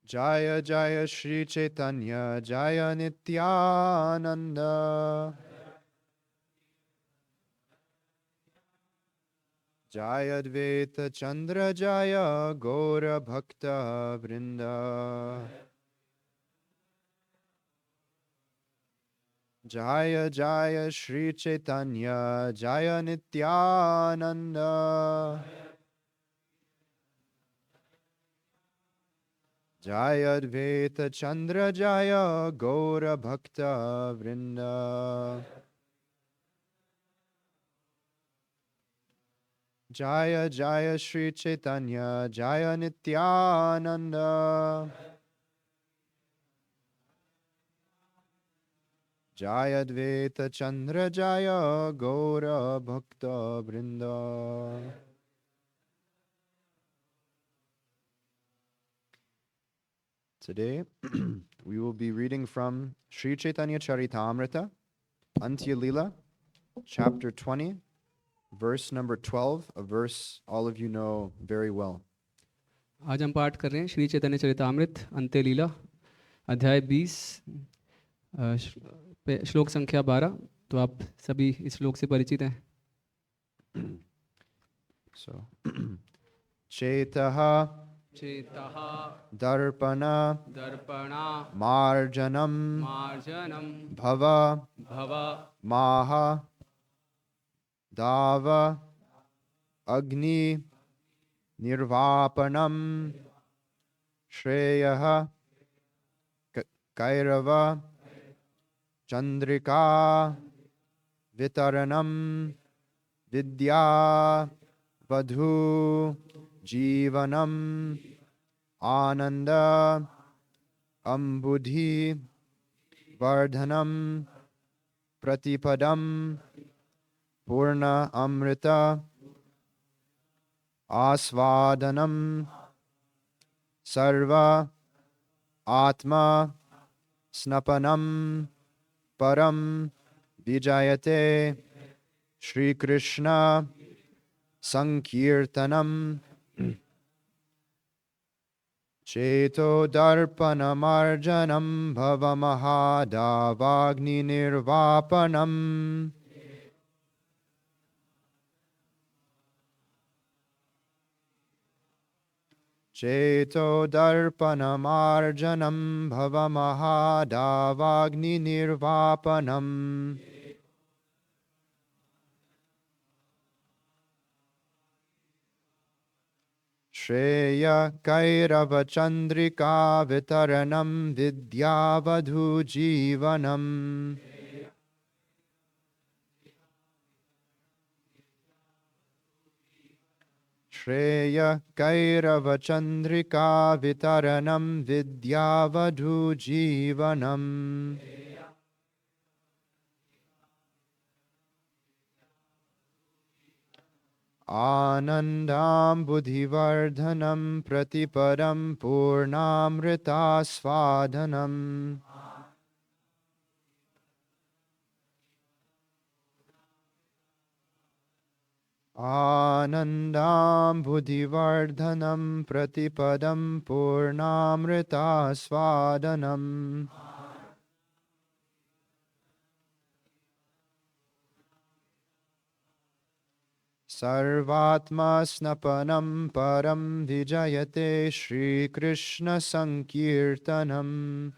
Jaya Jaya Shri Chaitanya Jaya Nityananda Jaya Advaita Chandra Jaya Gaura Bhakta Vrinda Jaya Jaya Shri Chaitanya Jaya Nityananda Jaya Advaita Chandra Jaya Gaura Bhakta Vrinda Jaya Jaya Shri Chaitanya Jaya Nityananda Jaya Advaita Chandra Jaya Gaura Bhakta Vrinda. Today we will be reading from Sri Chaitanya Charitamrita, Antya Lila, chapter 20, verse number 12, a verse all of you know very well. आज हम पाठ कर रहे हैं श्री चैतन्य चरितामृत अंत्य लीला अध्याय 20 श्लोक संख्या 12। तो आप सभी इस श्लोक से परिचित हैं। So, Chaitaha चेतः Darpana दर्पणा Marjanam मार्जनम Bhava भव Maha Dava Agni Nirvapanam Shreyaha Kairava Chandrika Vitaranam Vidya Vadhu Jivanam Ananda Ambudhi Vardhanam Pratipadam Purna Amrita Asvadanam Sarva Atma Snapanam Param Vijayate Shri Krishna Sankirtanam Cheto Darpanamarjanam Bhavamahadavagni Nirvapanam Cheto Darpanamarjanam Bhavamahadavagni Nirvapanam Shreya Kairava Chandrika Vitaranam Vidyavadhu Jivanam Shreya Kairava Chandrika Vitaranam Vidyavadhu Jivanam Anandam Buddhivardhanam Pratiparam Purnamrita Svadanam Anandam Buddhivardhanam Pratipadam Purnamrita Svadanam Sarvatma Snapanam Param Vijayate Shri Krishna Sankirtanam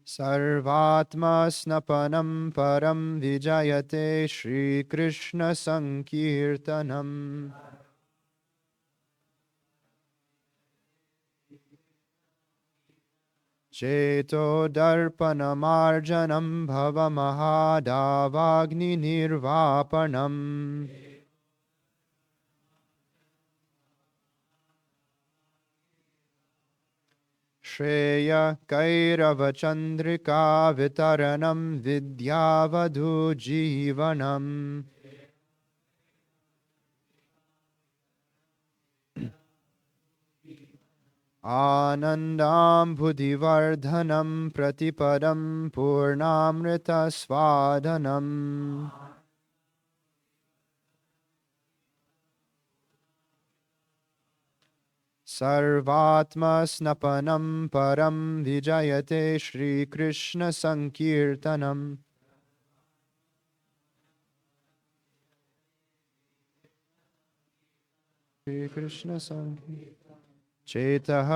Sarvatma Snapanam Param Vijayate Shri Krishna Sankirtanam Cheto Darpanamarjanam Bhavamahadavagni Nirvapanam Shreya Kairava Chandrika Vitaranam Vidyavadhu Jivanam Anandam Buddhivardhanam Pratipadam Purnamrita Svadanam सर्वात्मा स्नपनम परम विजयते श्री कृष्ण संकीर्तनम श्री कृष्ण संकीर्तनम चेतः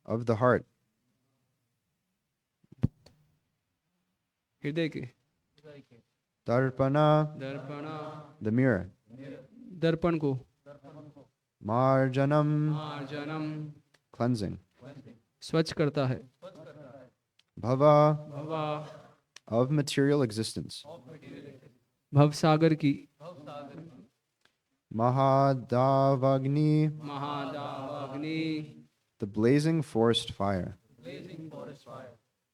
of the heart. हृदय के Darpana, दर्पण the mirror. दर्पण को Marjanam, मार्जनम cleansing. स्वच्छ करता है। Bhava, भवा of material existence. भवसागर की Mahadavagni, महादावाग्नि the blazing forest fire.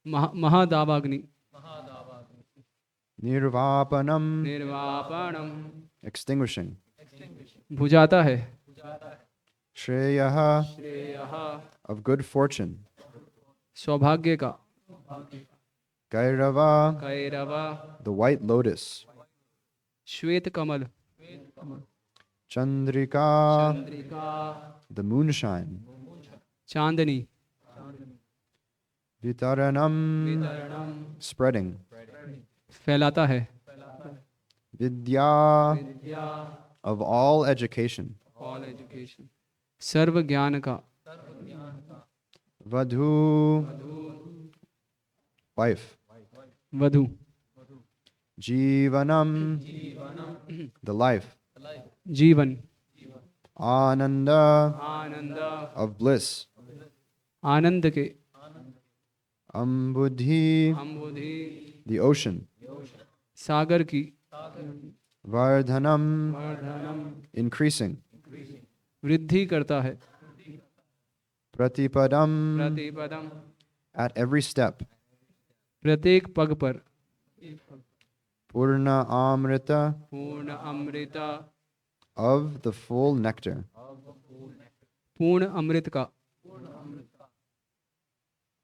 महादावाग्नि Nirvapanam, निर्वापणम extinguishing. बुझाता है। Shreyaha, श्रेयः of good fortune. सौभाग्य का। Gairava, Kairav the white lotus. श्वेत कमल Chandrika, Chandrika the moonshine. Chandni Vitaranam, वितरणम spreading. फैलाता है। Vidya, विद्या of all education. All education सर्व ज्ञान का। Vadhu, wife. वधु Jivanam, the life. जीवन Ananda, आनंद of bliss. आनंद के। Ambudhi, अम्बुधि the ocean. सागर की। Vardhanam, वर्धनम increasing. वृद्धि करता है। Pratipadam, प्रतिपदम at every step. प्रत्येक पग पर। Purna Amrita, पूर्ण अमृत of the full nectar. पूर्ण अमृत का।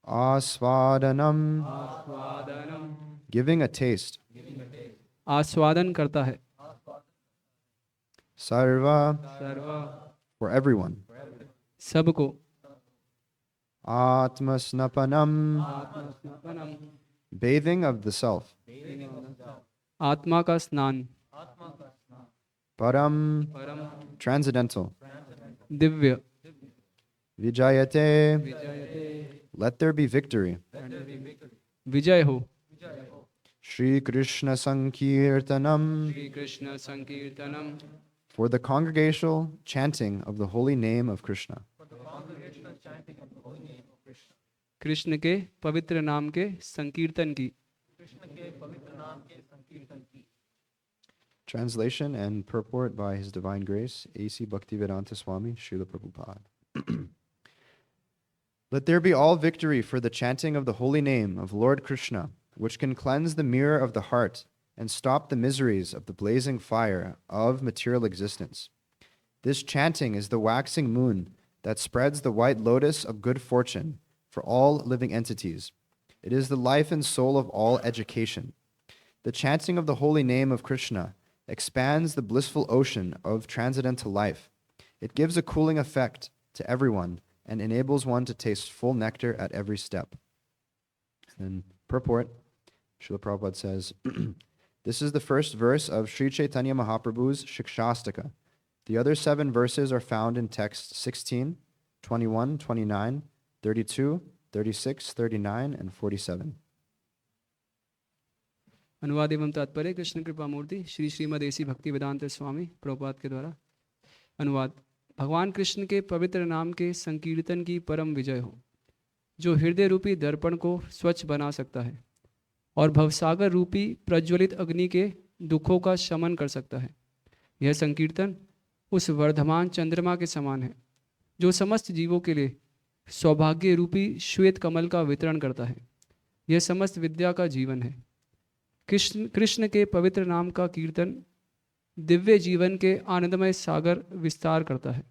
Aswadanam, आस्वादनम giving a taste. आस्वादन करता है। Sarva, serve for everyone. सबको। Atmasnapanam, आत्मस्नापनम bathing of the self. आत्मा का स्नान। Param, परम transcendental. दिव्य। Vijayate, विजयते let there be victory. विजय हो। Shri Krishna Sankirtanam, Shri Krishna संकीर्तनम for the congregational chanting of the holy name of Krishna. Krishna के पवित्र नाम के संकीर्तन की। Translation and purport by His Divine Grace, A.C. Bhaktivedanta Swami, Srila Prabhupada. Let there be all victory for the chanting of the holy name of Lord Krishna, which can cleanse the mirror of the heart and stop the miseries of the blazing fire of material existence. This chanting is the waxing moon that spreads the white lotus of good fortune for all living entities. It is the life and soul of all education. The chanting of the holy name of Krishna expands the blissful ocean of transcendental life. It gives a cooling effect to everyone and enables one to taste full nectar at every step. And purport, Srila Prabhupada says, this is the first verse of Sri Chaitanya Mahaprabhu's Shikshastaka. The other 7 verses are found in texts 16, 21, 29, 32, 36, 39, and 47. अनुवाद एवं तात्पर्य कृष्ण कृपा मूर्ति Shri Shrimad AC भक्ति वेदांत स्वामी प्रभुपाद के द्वारा। अनुवाद। भगवान कृष्ण के पवित्र नाम के संकीर्तन की परम विजय हो, जो हृदय रूपी दर्पण को स्वच्छ बना सकता है और भवसागर रूपी प्रज्वलित अग्नि के दुखों का शमन कर सकता है। यह संकीर्तन उस वर्धमान चंद्रमा के समान है जो समस्त जीवों के लिए सौभाग्य रूपी श्वेत कमल का वितरण करता है। यह समस्त विद्या का जीवन है। कृष्ण के पवित्र नाम का कीर्तन दिव्य जीवन के आनंदमय सागर विस्तार करता है।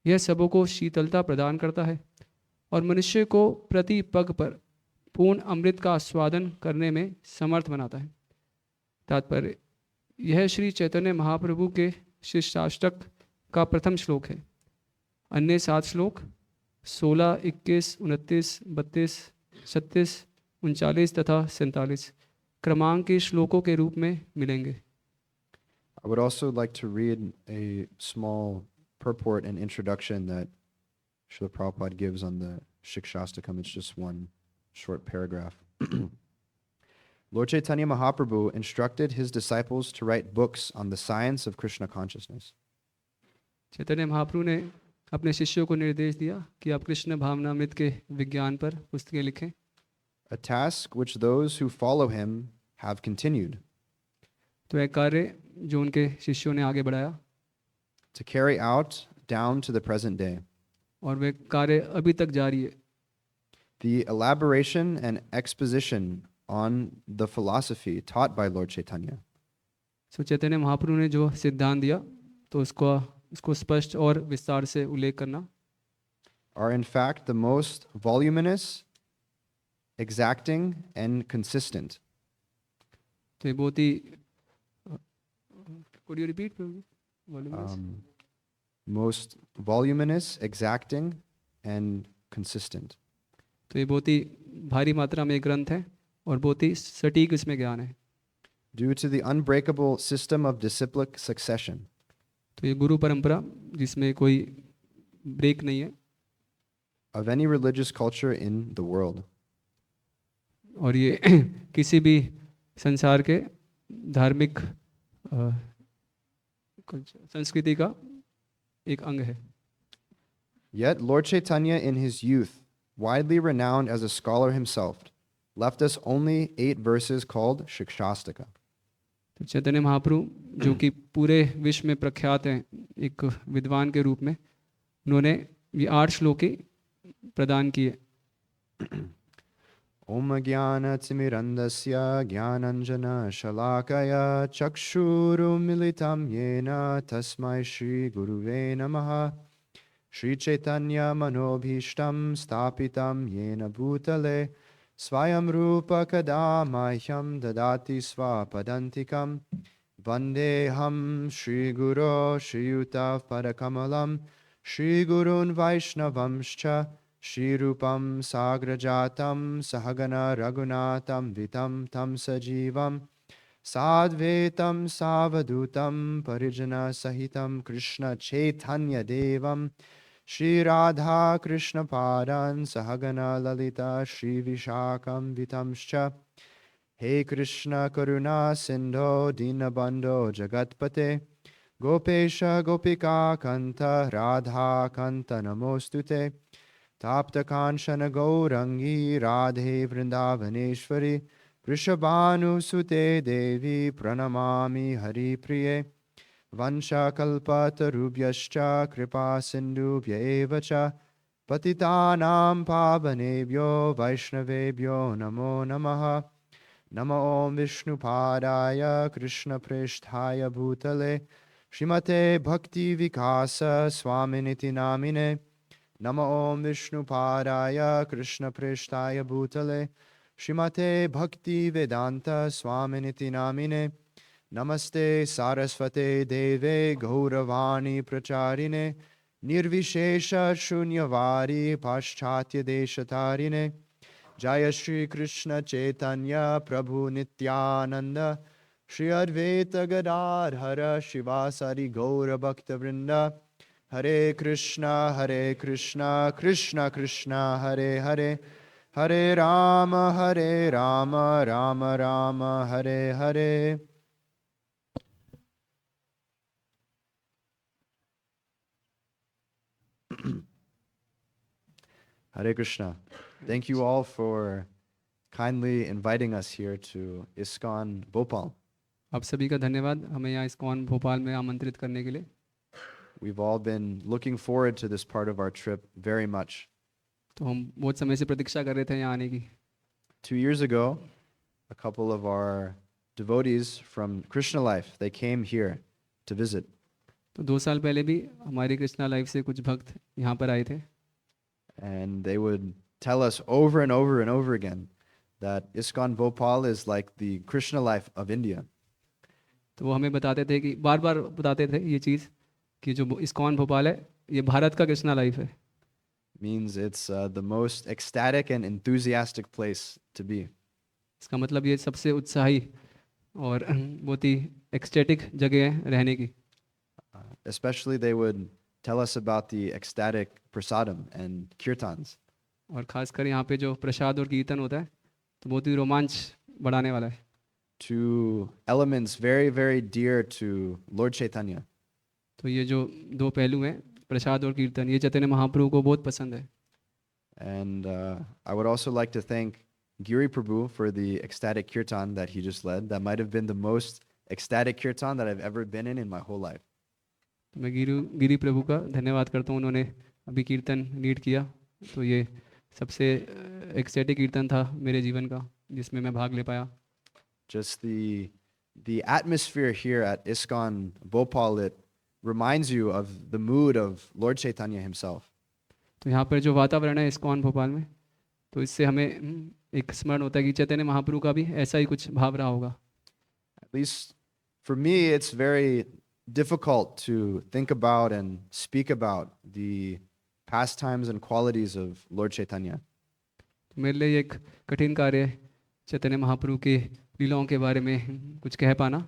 यह सबों को शीतलता प्रदान करता है और मनुष्य को प्रति पग पर पूर्ण अमृत का आस्वादन करने में समर्थ बनाता है। तात्पर्य। यह श्री चैतन्य महाप्रभु के शिष्टाष्टक का प्रथम श्लोक है। अन्य 7 श्लोक 16, 21, 29, 32, 36, 39 तथा 47 क्रमांक के श्लोकों के रूप में मिलेंगे। I would also like to read a small purport and introduction that Srila Prabhupada gives on the Shikshastakam. It's just one short paragraph. Lord Chaitanya Mahaprabhu instructed his disciples to write books on the science of Krishna consciousness. Chaitanya Mahaprabhu ने अपने शिष्यों को निर्देश दिया कि आप कृष्ण भावनामृत के विज्ञान पर पुस्तकें लिखें, A task which those who follow him have continued तो एक कार्य जो उनके शिष्यों ने आगे बढ़ाया to carry out down to the present day. और वह कार्य अभी तक जारी है। The elaboration and exposition on the philosophy taught by Lord Chaitanya सो चैतन्य महाप्रभु ने जो सिद्धांत दिया तो उसको स्पष्ट और विस्तार से उल्लेख करना are in fact the most voluminous, exacting, and consistent. तो ये बहुत ही could you repeat voluminous? Most voluminous, exacting, and consistent. तो ये बहुत ही भारी मात्रा में एक ग्रंथ है और बहुत ही सटीक इसमें ज्ञान है। Due to the unbreakable system of disciplic succession, तो ये गुरु परंपरा जिसमें कोई ब्रेक नहीं है of any religious culture in the world, और ये किसी भी संसार के धार्मिक संस्कृति का एक अंग है। yet Lord Chaitanya in his youth, widely renowned as a scholar himself, left us only 8 verses called Shikshastaka. तो चैतन्य महाप्रभु जो कि पूरे विश्व में प्रख्यात हैं एक विद्वान के रूप में, उन्होंने ये 8 श्लोक प्रदान किए। Om Jnana Timirandasya Jnananjana Shalakaya Chakshuru Militam Yena Tasmai Shri Guruve Namaha Shri Chaitanya Manobhishtam Stapitam Yena Bhutale Swayam Rupa Kadamahyam Dadati Swapadantikam Vandeham Shri Guru Shri Yuta Padakamalam Shri Gurun Vaishnavamscha Shri Rupam Sagrajatam Sahagana Raghunatam Vitam Tam Sajivam Sadvetam Savadutam Parijana Sahitam Krishna Chaitanya Devam Shri Radha Krishna Padan Sahagana Lalita Shri Vishakam Vitamscha He Krishna Karuna Sindho Dinabandho Jagatpate Gopesha Gopika Kanta Radha Kanta Namostute Tapta Kanchana Gaurangi Radhe Vrindavaneshwari Vrishabhanu Sute Devi Pranamami Hari Priye Vansha Kalpatarubhyascha Kripa Sindhubhya Evacha Patitanam Pavanebhyo Vaishnavebhyo Namo Namaha Namo Om Vishnu Padaya Krishna Preshthaya Bhutale Shrimate Bhakti Vikasa Swaminiti Namine Namo Om Vishnu Padaya Krishna Preshthaya Bhutale Shrimate Bhakti Vedanta Swaminiti Namine Namaste Sarasvate Deve Gauravani Pracharine Nirvishesha Shunyavadi Paschatya Deshatarine Jaya Shri Krishna Chaitanya Prabhu Nityananda Shri Advaita Gadadhara Shivasari Gaura Bhakta Vrinda Hare Krishna, Krishna Krishna, Hare Hare, Hare Rama, Rama Rama, Hare Hare. Hare Krishna. Thank you all for kindly inviting us here to ISKCON Bhopal. आप सभी का धन्यवाद हमें यहाँ ISKCON Bhopal में आमंत्रित करने के लिए। We've all been looking forward to this part of our trip very much. तो हम बहुत समय से प्रतीक्षा कर रहे थे यहाँ आने की। 2 years ago, a couple of our devotees from Krishna Life, they came here to visit. तो 2 साल पहले भी हमारी कृष्णा लाइफ से कुछ भक्त यहाँ पर आए थे And they would tell us over and over and over again that ISKCON Bhopal is like the Krishna Life of India. तो वो हमें बताते थे कि बार बार बताते थे ये चीज़ कि जो इस्कॉन भोपाल है ये भारत का कृष्णा लाइफ है। Means it's the most ecstatic and enthusiastic place to be. इसका मतलब ये सबसे उत्साही और बहुत ही एक्सटेटिक जगह है रहने की। Especially, they would tell us about the ecstatic prasadam and kirtans. और खासकर यहाँ पे जो प्रसाद और कीर्तन होता है तो बहुत ही रोमांच बढ़ाने वाला है। Two elements very, very dear to Lord Chaitanya. तो ये जो दो पहलू हैं प्रसाद और कीर्तन, ये चैतन्य महाप्रभु को बहुत पसंद है। And I would also like to thank Giri Prabhu for the ecstatic kirtan that he just led. That might have been the most ecstatic kirtan that I've ever been in my whole life. तो मैं गिरी प्रभु का धन्यवाद करता हूँ, उन्होंने अभी कीर्तन lead किया। तो ये सबसे एक्सटेटिक कीर्तन था मेरे जीवन का जिसमें मैं भाग ले पाया। Just the atmosphere here at ISKCON Bhopal, it reminds you of the mood of Lord Chaitanya himself. तो यहाँ पर जो वातावरण है इस्कॉन भोपाल में, तो इससे हमें एक स्मरण होता है कि चैतन्य महाप्रभु का भी ऐसा ही कुछ भाव रहा होगा। At least for me, it's very difficult to think about and speak about the pastimes and qualities of Lord Chaitanya. तो मेरे लिए एक कठिन कार्य है चैतन्य महाप्रभु के लीलाओं के बारे में कुछ कह पाना।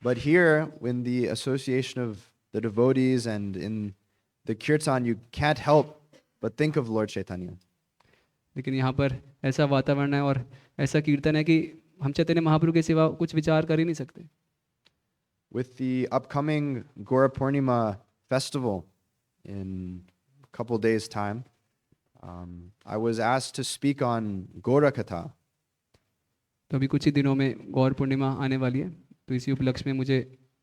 But here, in the association of the devotees and in the kirtan, you can't help but think of Lord Chaitanya. लेकिन यहाँ पर ऐसा वातावरण है और ऐसा कीर्तन है कि हम चैतन्य महाप्रभु के सिवा कुछ विचार कर ही नहीं सकते। With the upcoming Gora Purnima festival in a couple days' time, I was asked to speak on Gora Katha. तो अभी कुछ ही दिनों में गौर पूर्णिमा आने वाली है, तो इसी उपलक्ष्य में मुझे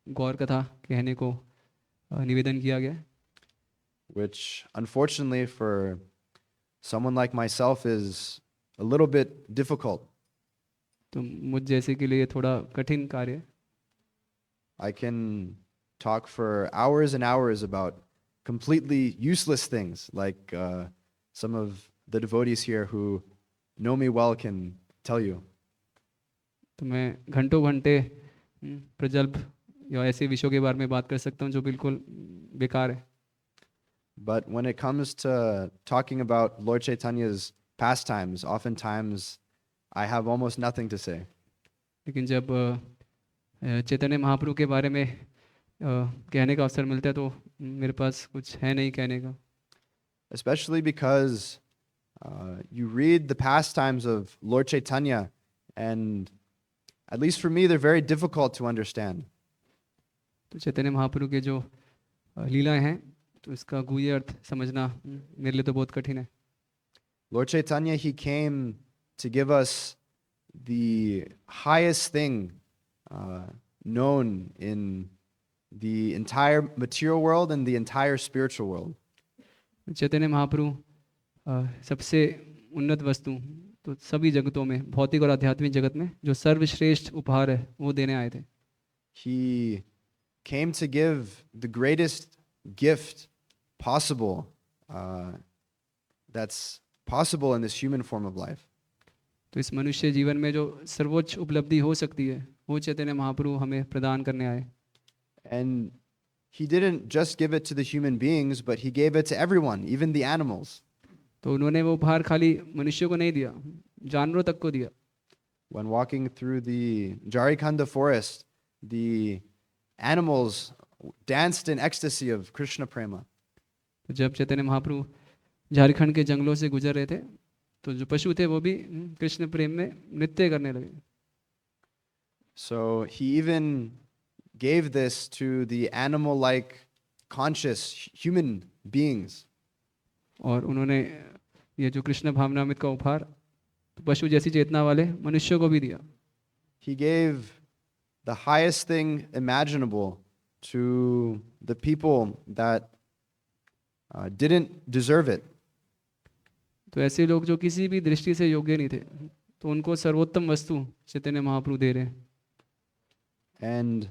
गौर कथा कहने को निवेदन किया गया है। Which unfortunately for someone like myself is a little bit difficult. तो मुझ जैसे के लिए थोड़ा कठिन कार्य है। I can talk for hours and hours about completely useless things, like some of the devotees here who know me well can tell you. तो मैं घंटों घंटे प्रजल्प या ऐसे विषयों के बारे में बात कर सकता हूँ जो बिल्कुल बेकार है। But when it comes to talking about Lord Chaitanya's pastimes, oftentimes I have almost nothing to say. लेकिन जब चैतन्य महाप्रभु के बारे में कहने का अवसर मिलता है तो मेरे पास कुछ है नहीं कहने का। Especially because you read the pastimes of Lord Chaitanya, and at least for me, they're very difficult to understand. तो चैतन्य महाप्रभु के जो लीलाएं हैं तो इसका गुह्य अर्थ समझना मेरे लिए तो बहुत कठिन है। Lord Chaitanya, he came to give us the highest thing known in the entire material world and the entire spiritual world. Chaitanya Mahaprabhu सबसे उन्नत वस्तु तो सभी जगतों में, भौतिक और आध्यात्मिक जगत में जो सर्वश्रेष्ठ उपहार है वो देने आए थे। He came to give the greatest gift possible that's possible in this human form of life. तो इस मनुष्य जीवन में जो सर्वोच्च उपलब्धि हो सकती है वो चैतन्य महाप्रभु हमें प्रदान करने आए। And he didn't just give it to the human beings, but he gave it to everyone, even the animals. तो उन्होंने वो उपहार खाली मनुष्यों को नहीं दिया, जानवरों तक को दिया। When walking through the Jharikanda forest, the animals danced in ecstasy of Krishna prema. तो जब चैतन्य महाप्रभु झारखंड के जंगलों से गुजर रहे थे तो जो पशु थे वो भी कृष्ण प्रेम में नृत्य करने लगे। So he even gave this to the animal-like conscious human beings. और उन्होंने ये जो कृष्ण भावनामृत का उपहार तो पशु जैसी चेतना वाले मनुष्यों को भी दिया। He gave the highest thing imaginable to the people that didn't deserve it. तो ऐसे लोग जो किसी भी दृष्टि से योग्य नहीं थे तो उनको सर्वोत्तम वस्तु चैतन्य महाप्रभु दे रहे हैं। And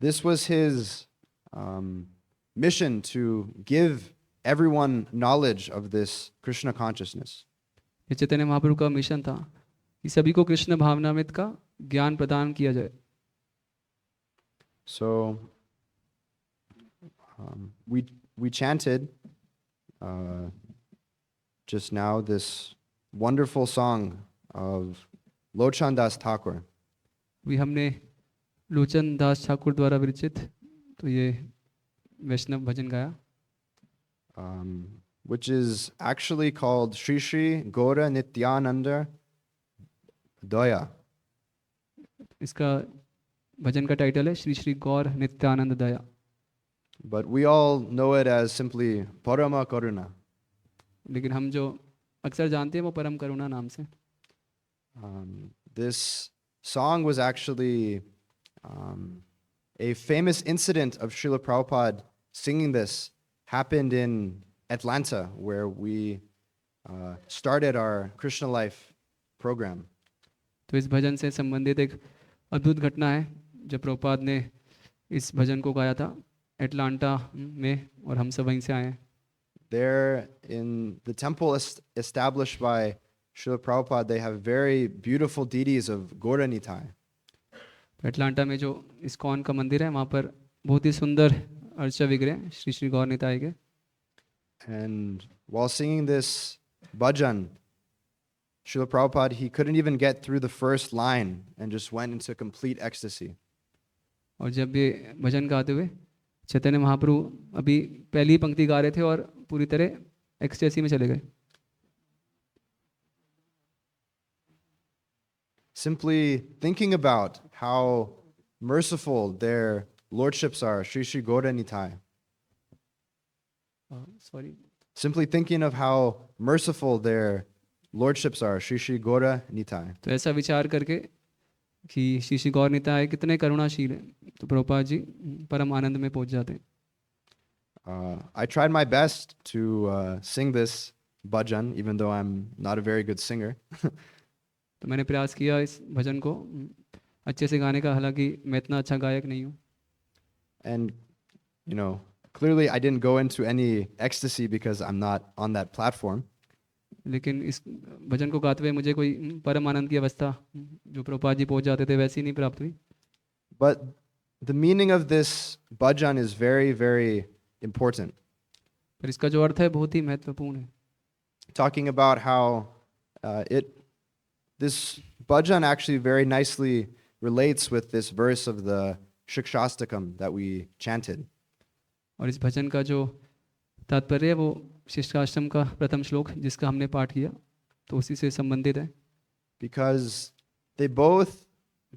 this was his mission to give everyone knowledge of this Krishna consciousness. ये चैतन्य महाप्रभु का मिशन था कि सभी को कृष्ण भावनामृत का ज्ञान प्रदान किया जाए। So we chanted just now this wonderful song of Lochan Das Thakur. अभी हमने लोचन दास ठाकुर द्वारा विरचित तो ये वैष्णव भजन गाया, Which is actually called Shri Shri Gora Nityananda Daya. इसका भजन का टाइटल है श्री श्री गौर नित्यानंद दया, But we all know it as simply Parama Karuna. लेकिन हम जो अक्सर जानते हैं वो परम करुणा नाम से। This song was actually a famous incident of Srila Prabhupada singing this happened in Atlanta, where we started our Krishna Life program. तो इस भजन से संबंधित एक अद्भुत घटना है जब प्रभुपाद ने इस भजन को गाया था एटलांटा में, और हम सब वहीं से आए हैं। There in the temple established by Srila Prabhupada, they have very beautiful deities of Gaura Nitai. Atlanta में जो इस्कॉन का मंदिर है वहाँ पर बहुत ही सुंदर अर्चा विग्रह श्री श्री गौर निताई के। And while singing this bhajan, Srila Prabhupada, he couldn't even get through the first line and just went into complete ecstasy. और जब ये भजन गाते हुए चैतन्य महाप्रभु अभी पहली पंक्ति गा रहे थे और पूरी तरह एक्सटेसी में चले गए। Simply thinking about how merciful their lordships are, Shri Shri Gaura Nitai. Sorry, Simply thinking of how merciful their lordships are, Shri Shri Gaura Nitai. तो ऐसा विचार करके कि श्री श्री गौर निताई कितने करुणाशील हैं, तो प्रभुपाद जी परम आनंद में पहुंच जाते हैं। I tried my best to sing this bhajan, even though I'm not a very good singer. तो मैंने प्रयास किया इस भजन को अच्छे से गाने का, हालांकि मैं इतना अच्छा गायक नहीं हूँ। And, you know, clearly I didn't go into any ecstasy because I'm not on that platform. लेकिन इस भजन को गाते हुए मुझे कोई परम आनंद की अवस्था जो प्रभुपाद जी पहुंच जाते थे वैसी नहीं प्राप्त हुई। But the meaning of this bhajan is very, very important. पर इसका जो अर्थ है बहुत ही महत्वपूर्ण है। Talking about how this bhajan actually very nicely relates with this verse of the Shikshastakam that we chanted. और इस भजन का जो तात्पर्य है वो शिष्टाष्टम का प्रथम श्लोक जिसका हमने पाठ किया तो उसी से संबंधित है। Because they both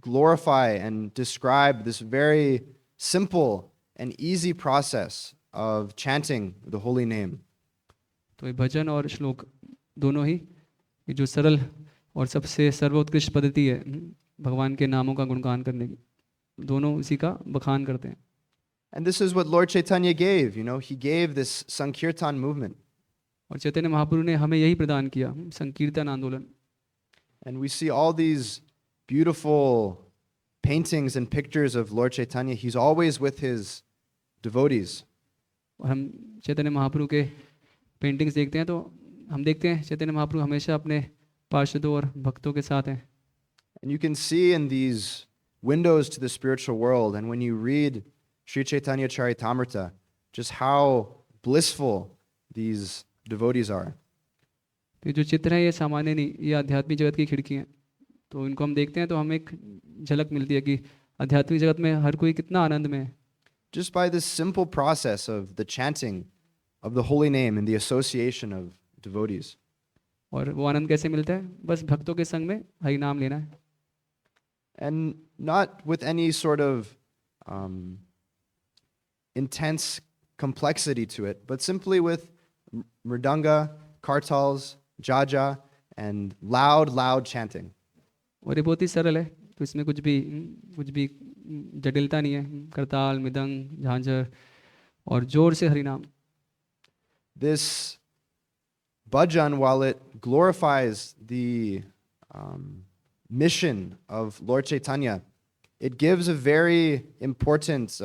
glorify and describe this very simple and easy process of chanting the holy name. तो ये भजन और श्लोक दोनों ही ये जो सरल और सबसे सर्वोत्कृष्ट पद्धति है भगवान के नामों का गुणगान करने की, दोनों उसी का बखान करते हैं। And this is what Lord Chaitanya gave, you know, he gave this Sankirtan movement. और चैतन्य महाप्रभु ने हमें यही प्रदान किया, संकीर्तन आंदोलन। And we see all these beautiful paintings and pictures of Lord Chaitanya. He's always with his devotees. और हम चैतन्य महाप्रभु के पेंटिंग्स देखते हैं तो हम देखते हैं चैतन्य महाप्रभु हमेशा अपने पार्षदों और भक्तों के साथ हैं। And you can see in these windows to the spiritual world, and when you read Sri Chaitanya Charitamrita, just how blissful these devotees are. तो ये जो चित्र है ये सामान्य नहीं, ये आध्यात्मिक जगत की खिड़की हैं। तो इनको हम देखते हैं तो हमें एक झलक मिलती है कि आध्यात्मिक जगत में हर कोई कितना आनंद में है। Just by this simple process of the chanting of the holy name and the association of devotees. और वो आनंद कैसे मिलता है? बस भक्तों के संग में हरि नाम लेना है। And not with any sort of intense complexity to it, but simply with mridanga, kartals, jaja, and loud chanting. और ये बहुत ही सरल है, तो इसमें कुछ भी जटिलता नहीं है। करताल, मृदंग, झांझर और जोर से हरि नाम। This bhajan, while it glorifies the mission of Lord Chaitanya, it gives a very important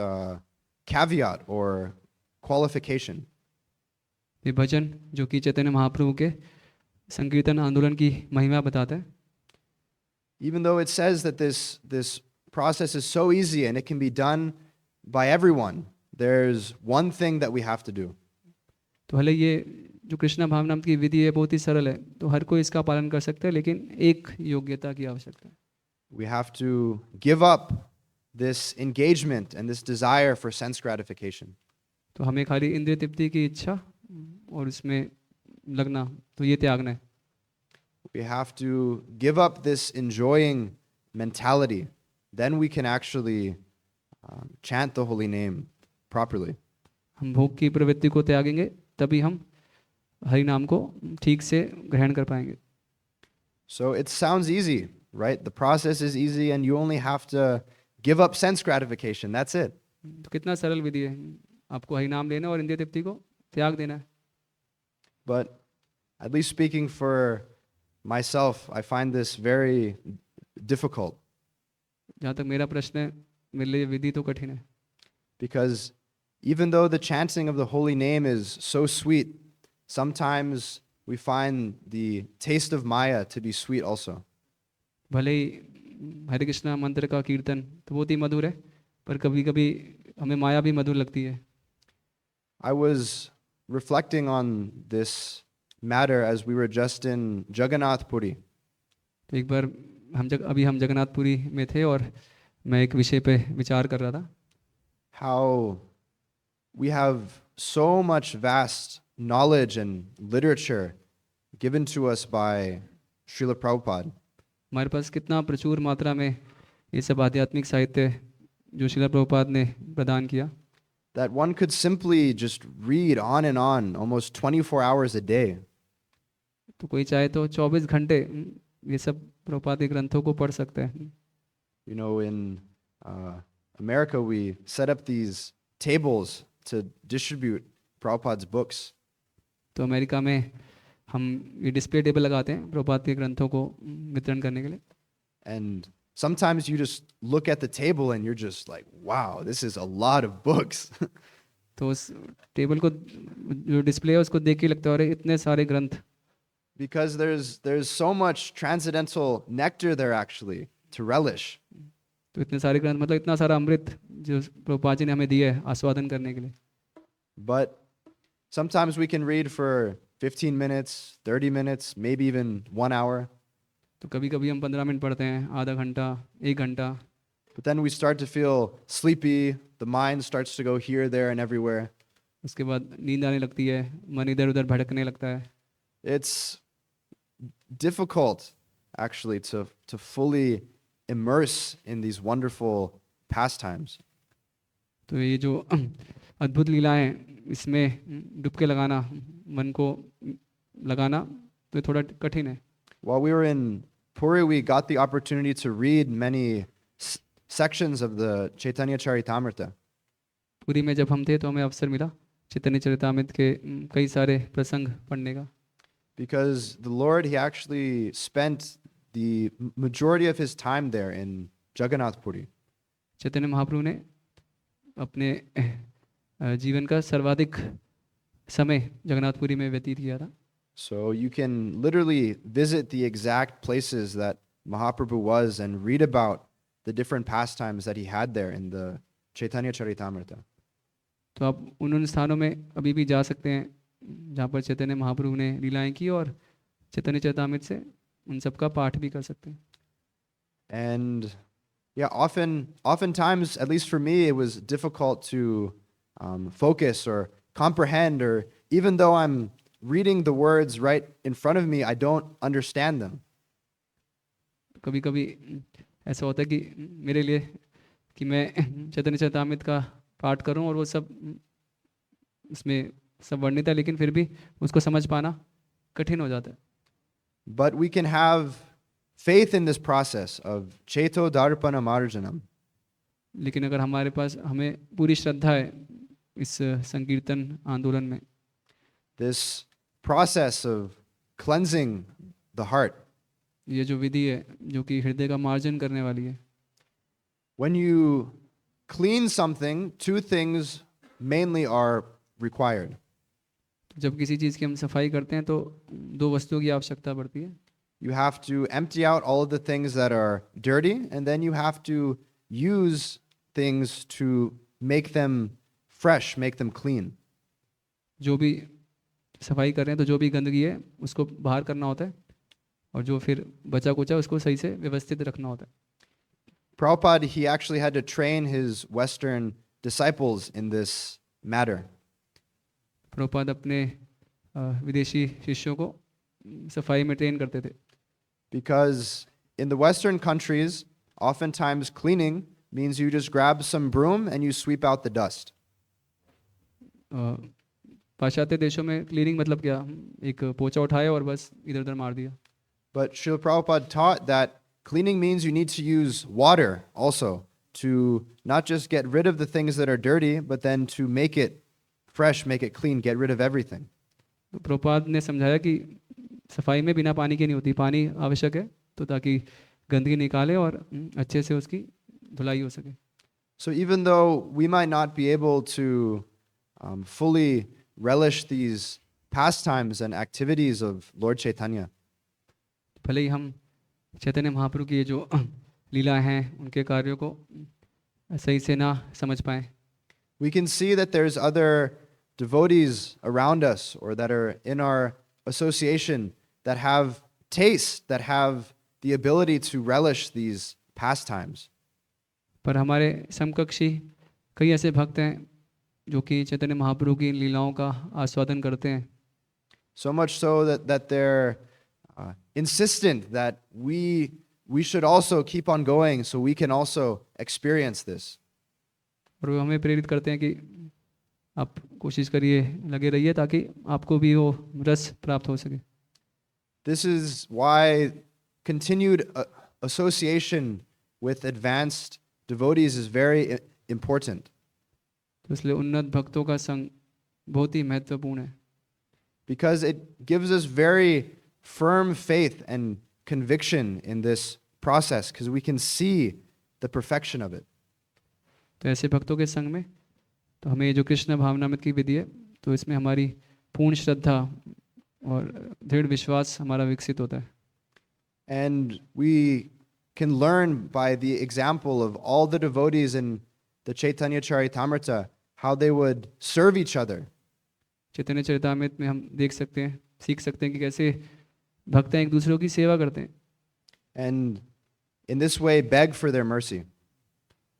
caveat or qualification. ये भजन जो कि चैतन्य महाप्रभु के संकीर्तन आंदोलन की महिमा बताता है। Even though it says that this process is so easy and it can be done by everyone, there's one thing that we have to do. तो भले ये जो कृष्णा भावनामृत की विधि है बहुत ही सरल है, तो हर कोई इसका पालन कर सकता है, लेकिन एक योग्यता की आवश्यकता है। We have to give up this engagement and this desire for sense gratification. तो हमें खाली इंद्रिय तृप्ति की इच्छा और इसमें लगना, तो ये त्यागना है। We have to give up this enjoying mentality. Then we can actually chant the holy name properly. हम भोग की प्रवृत्ति को त्यागेंगे, तभी हम हरि नाम को ठीक से ग्रहण कर पाएंगे। So it sounds easy, right? The process is easy and you only have to give up sense gratification. That's it. तो कितना सरल विधि है, आपको हरि नाम लेना और इंद्रिय तृप्ति को त्याग देना है। But at least speaking for myself, I find this very difficult जहाँ तक मेरा प्रश्न है, मेरे लिए विधि तो कठिन है, because even though the chanting of the holy name is so sweet, sometimes we find the taste of Maya to be sweet also. भले ही हरे कृष्णा मंत्र का कीर्तन तो बहुत ही मधुर है, पर कभी कभी हमें माया भी मधुर लगती है। I was reflecting on this matter as we were just in Jagannath Puri. तो एक बार अभी हम जगन्नाथपुरी में थे और मैं एक विषय पे विचार कर रहा था, How we have so much vast knowledge and literature given to us by Srila Prabhupada. हमारे पास कितना प्रचुर मात्रा में ये सब आध्यात्मिक साहित्य जो श्रीला प्रभुपाद ने प्रदान किया, That one could simply just read on and on, almost 24 hours a day. तो कोई चाहे तो 24 घंटे ये सब प्रभुपाद के ग्रंथों को पढ़ सकते हैं। You know, in America, we set up these tables to distribute Prabhupada's books. तो अमेरिका में हम ये डिस्प्ले टेबल लगाते हैं प्रभुपाद के ग्रंथों को वितरण करने के लिए। And sometimes you just look at the table and you're just like, wow, this is a lot of books. तो उस टेबल को जो डिस्प्ले है उसको देख के लगता है अरे इतने सारे ग्रंथ, Because there's so much transcendental nectar there actually to relish. तो इतने सारे ग्रंथ मतलब इतना सारा अमृत जो प्रभुपाद जी ने हमें दिया है आस्वादन करने के लिए। But sometimes we can read for 15 minutes, 30 minutes, maybe even 1 hour. तो कभी कभी हम 15 मिनट पढ़ते हैं, आधा घंटा, 1 घंटा, But then we start to feel sleepy. The mind starts to go here, there, and everywhere. उसके बाद नींद आने लगती है, मन इधर उधर भटकने लगता है। It's difficult actually to fully immerse in these wonderful pastimes. तो ये जो अद्भुत लीलाएं इसमें डुबके लगाना, मन को लगाना, तो ये थोड़ा कठिन है। While we were in Puri, we got the opportunity to read many sections of the Chaitanya Charitamrita. Puri में जब हम थे तो हमें अवसर मिला चैतन्य चरितामृत के कई सारे प्रसंग पढ़ने का, Because the Lord, He actually spent the majority of His time there in Jagannath Puri. Chaitanya Mahaprabhu ने अपने जीवन का सर्वाधिक समय जगन्नाथपुरी में व्यतीत किया था। So you can literally visit the exact places that Mahaprabhu was and read about the different pastimes that he had there in the Chaitanya Charitamrita. तो आप उन स्थानों में अभी भी जा सकते हैं जहाँ पर चैतन्य महाप्रभु ने लीलाएं की, और चैतन्य चरितामृत से उन सब का पाठ भी कर सकते हैं। And yeah, oftentimes, at least for me, it was difficult to focus or comprehend, or even though I'm reading the words right in front of me, I don't understand them. कभी कभी ऐसा होता है कि मेरे लिए कि मैं चैतन्य चरितामृत का पाठ करूं और वो सब उसमें सब वर्णित है, लेकिन फिर भी उसको समझ पाना कठिन हो जाता है। But we can have faith in this process of Chaito Darpana Marjanam. लेकिन अगर हमारे पास हमें पूरी श्रद्धा है इस संकीर्तन आंदोलन में, This process of cleansing the heart. ये जो विधि है जो कि हृदय का मार्जन करने वाली है, When you clean something, two things mainly are required. जब किसी चीज़ की हम सफाई करते हैं तो 2 वस्तुओं की आवश्यकता पड़ती है। You have to empty out all of the things that are dirty, and then you have to use things to make them fresh, make them clean. जो भी सफाई कर रहे हैं तो जो भी गंदगी है उसको बाहर करना होता है, और जो फिर बचा कुचा उसको सही से व्यवस्थित रखना होता है। Prabhupada, he actually had to train his Western disciples in this matter. Prabhupada अपने विदेशी शिष्यों को सफाई में ट्रेन करते थे, Because in the Western countries, oftentimes cleaning means you just grab some broom and you sweep out the dust. अ, पाश्चात्य देशों में क्लीनिंग मतलब क्या, एक पोछा उठाया और बस इधर उधर मार दिया। But Srila Prabhupada taught that cleaning means you need to use water also to not just get rid of the things that are dirty, but then to make it fresh, make it clean, get rid of everything. तो प्रभुपाद ने समझाया कि सफाई में बिना पानी के नहीं होती, पानी आवश्यक है तो ताकि गंदगी निकाले और अच्छे से उसकी धुलाई हो सके। So even though we might not be able to fully relish these pastimes and activities of Lord Chaitanya, भले ही हम चैतन्य महाप्रभु की ये जो लीला हैं उनके कार्यों को सही से ना समझ पाए, we can see that there's other devotees around us or that are in our association that have taste, that have the ability to relish these pastimes. पर हमारे समकक्षी कई ऐसे भक्त हैं जो कि चैतन्य महाप्रभु की इन लीलाओं का आस्वादन करते हैं, So much so that they're insistent that we should also keep on going so we can also experience this. और वो हमें प्रेरित करते हैं कि आप कोशिश करिए, लगे रहिए ताकि आपको भी वो रस प्राप्त हो सके। This is why continued association with advanced devotees is very important, तो इसलिए उन्नत भक्तों का संग बहुत ही महत्वपूर्ण है, because it gives us very firm faith and conviction in this process, because we can see the perfection of it. तो ऐसे भक्तों के संग में तो हमें ये जो कृष्ण भावनामृत की विधि है तो इसमें हमारी पूर्ण श्रद्धा और दृढ़ विश्वास हमारा विकसित होता है। And we can learn by the example of all the devotees in the Chaitanya Charitamrita how they would serve each other. चैतन्य चरितामृत में हम देख सकते हैं, सीख सकते हैं कि कैसे भक्त एक दूसरों की सेवा करते हैं, And in this way beg for their mercy.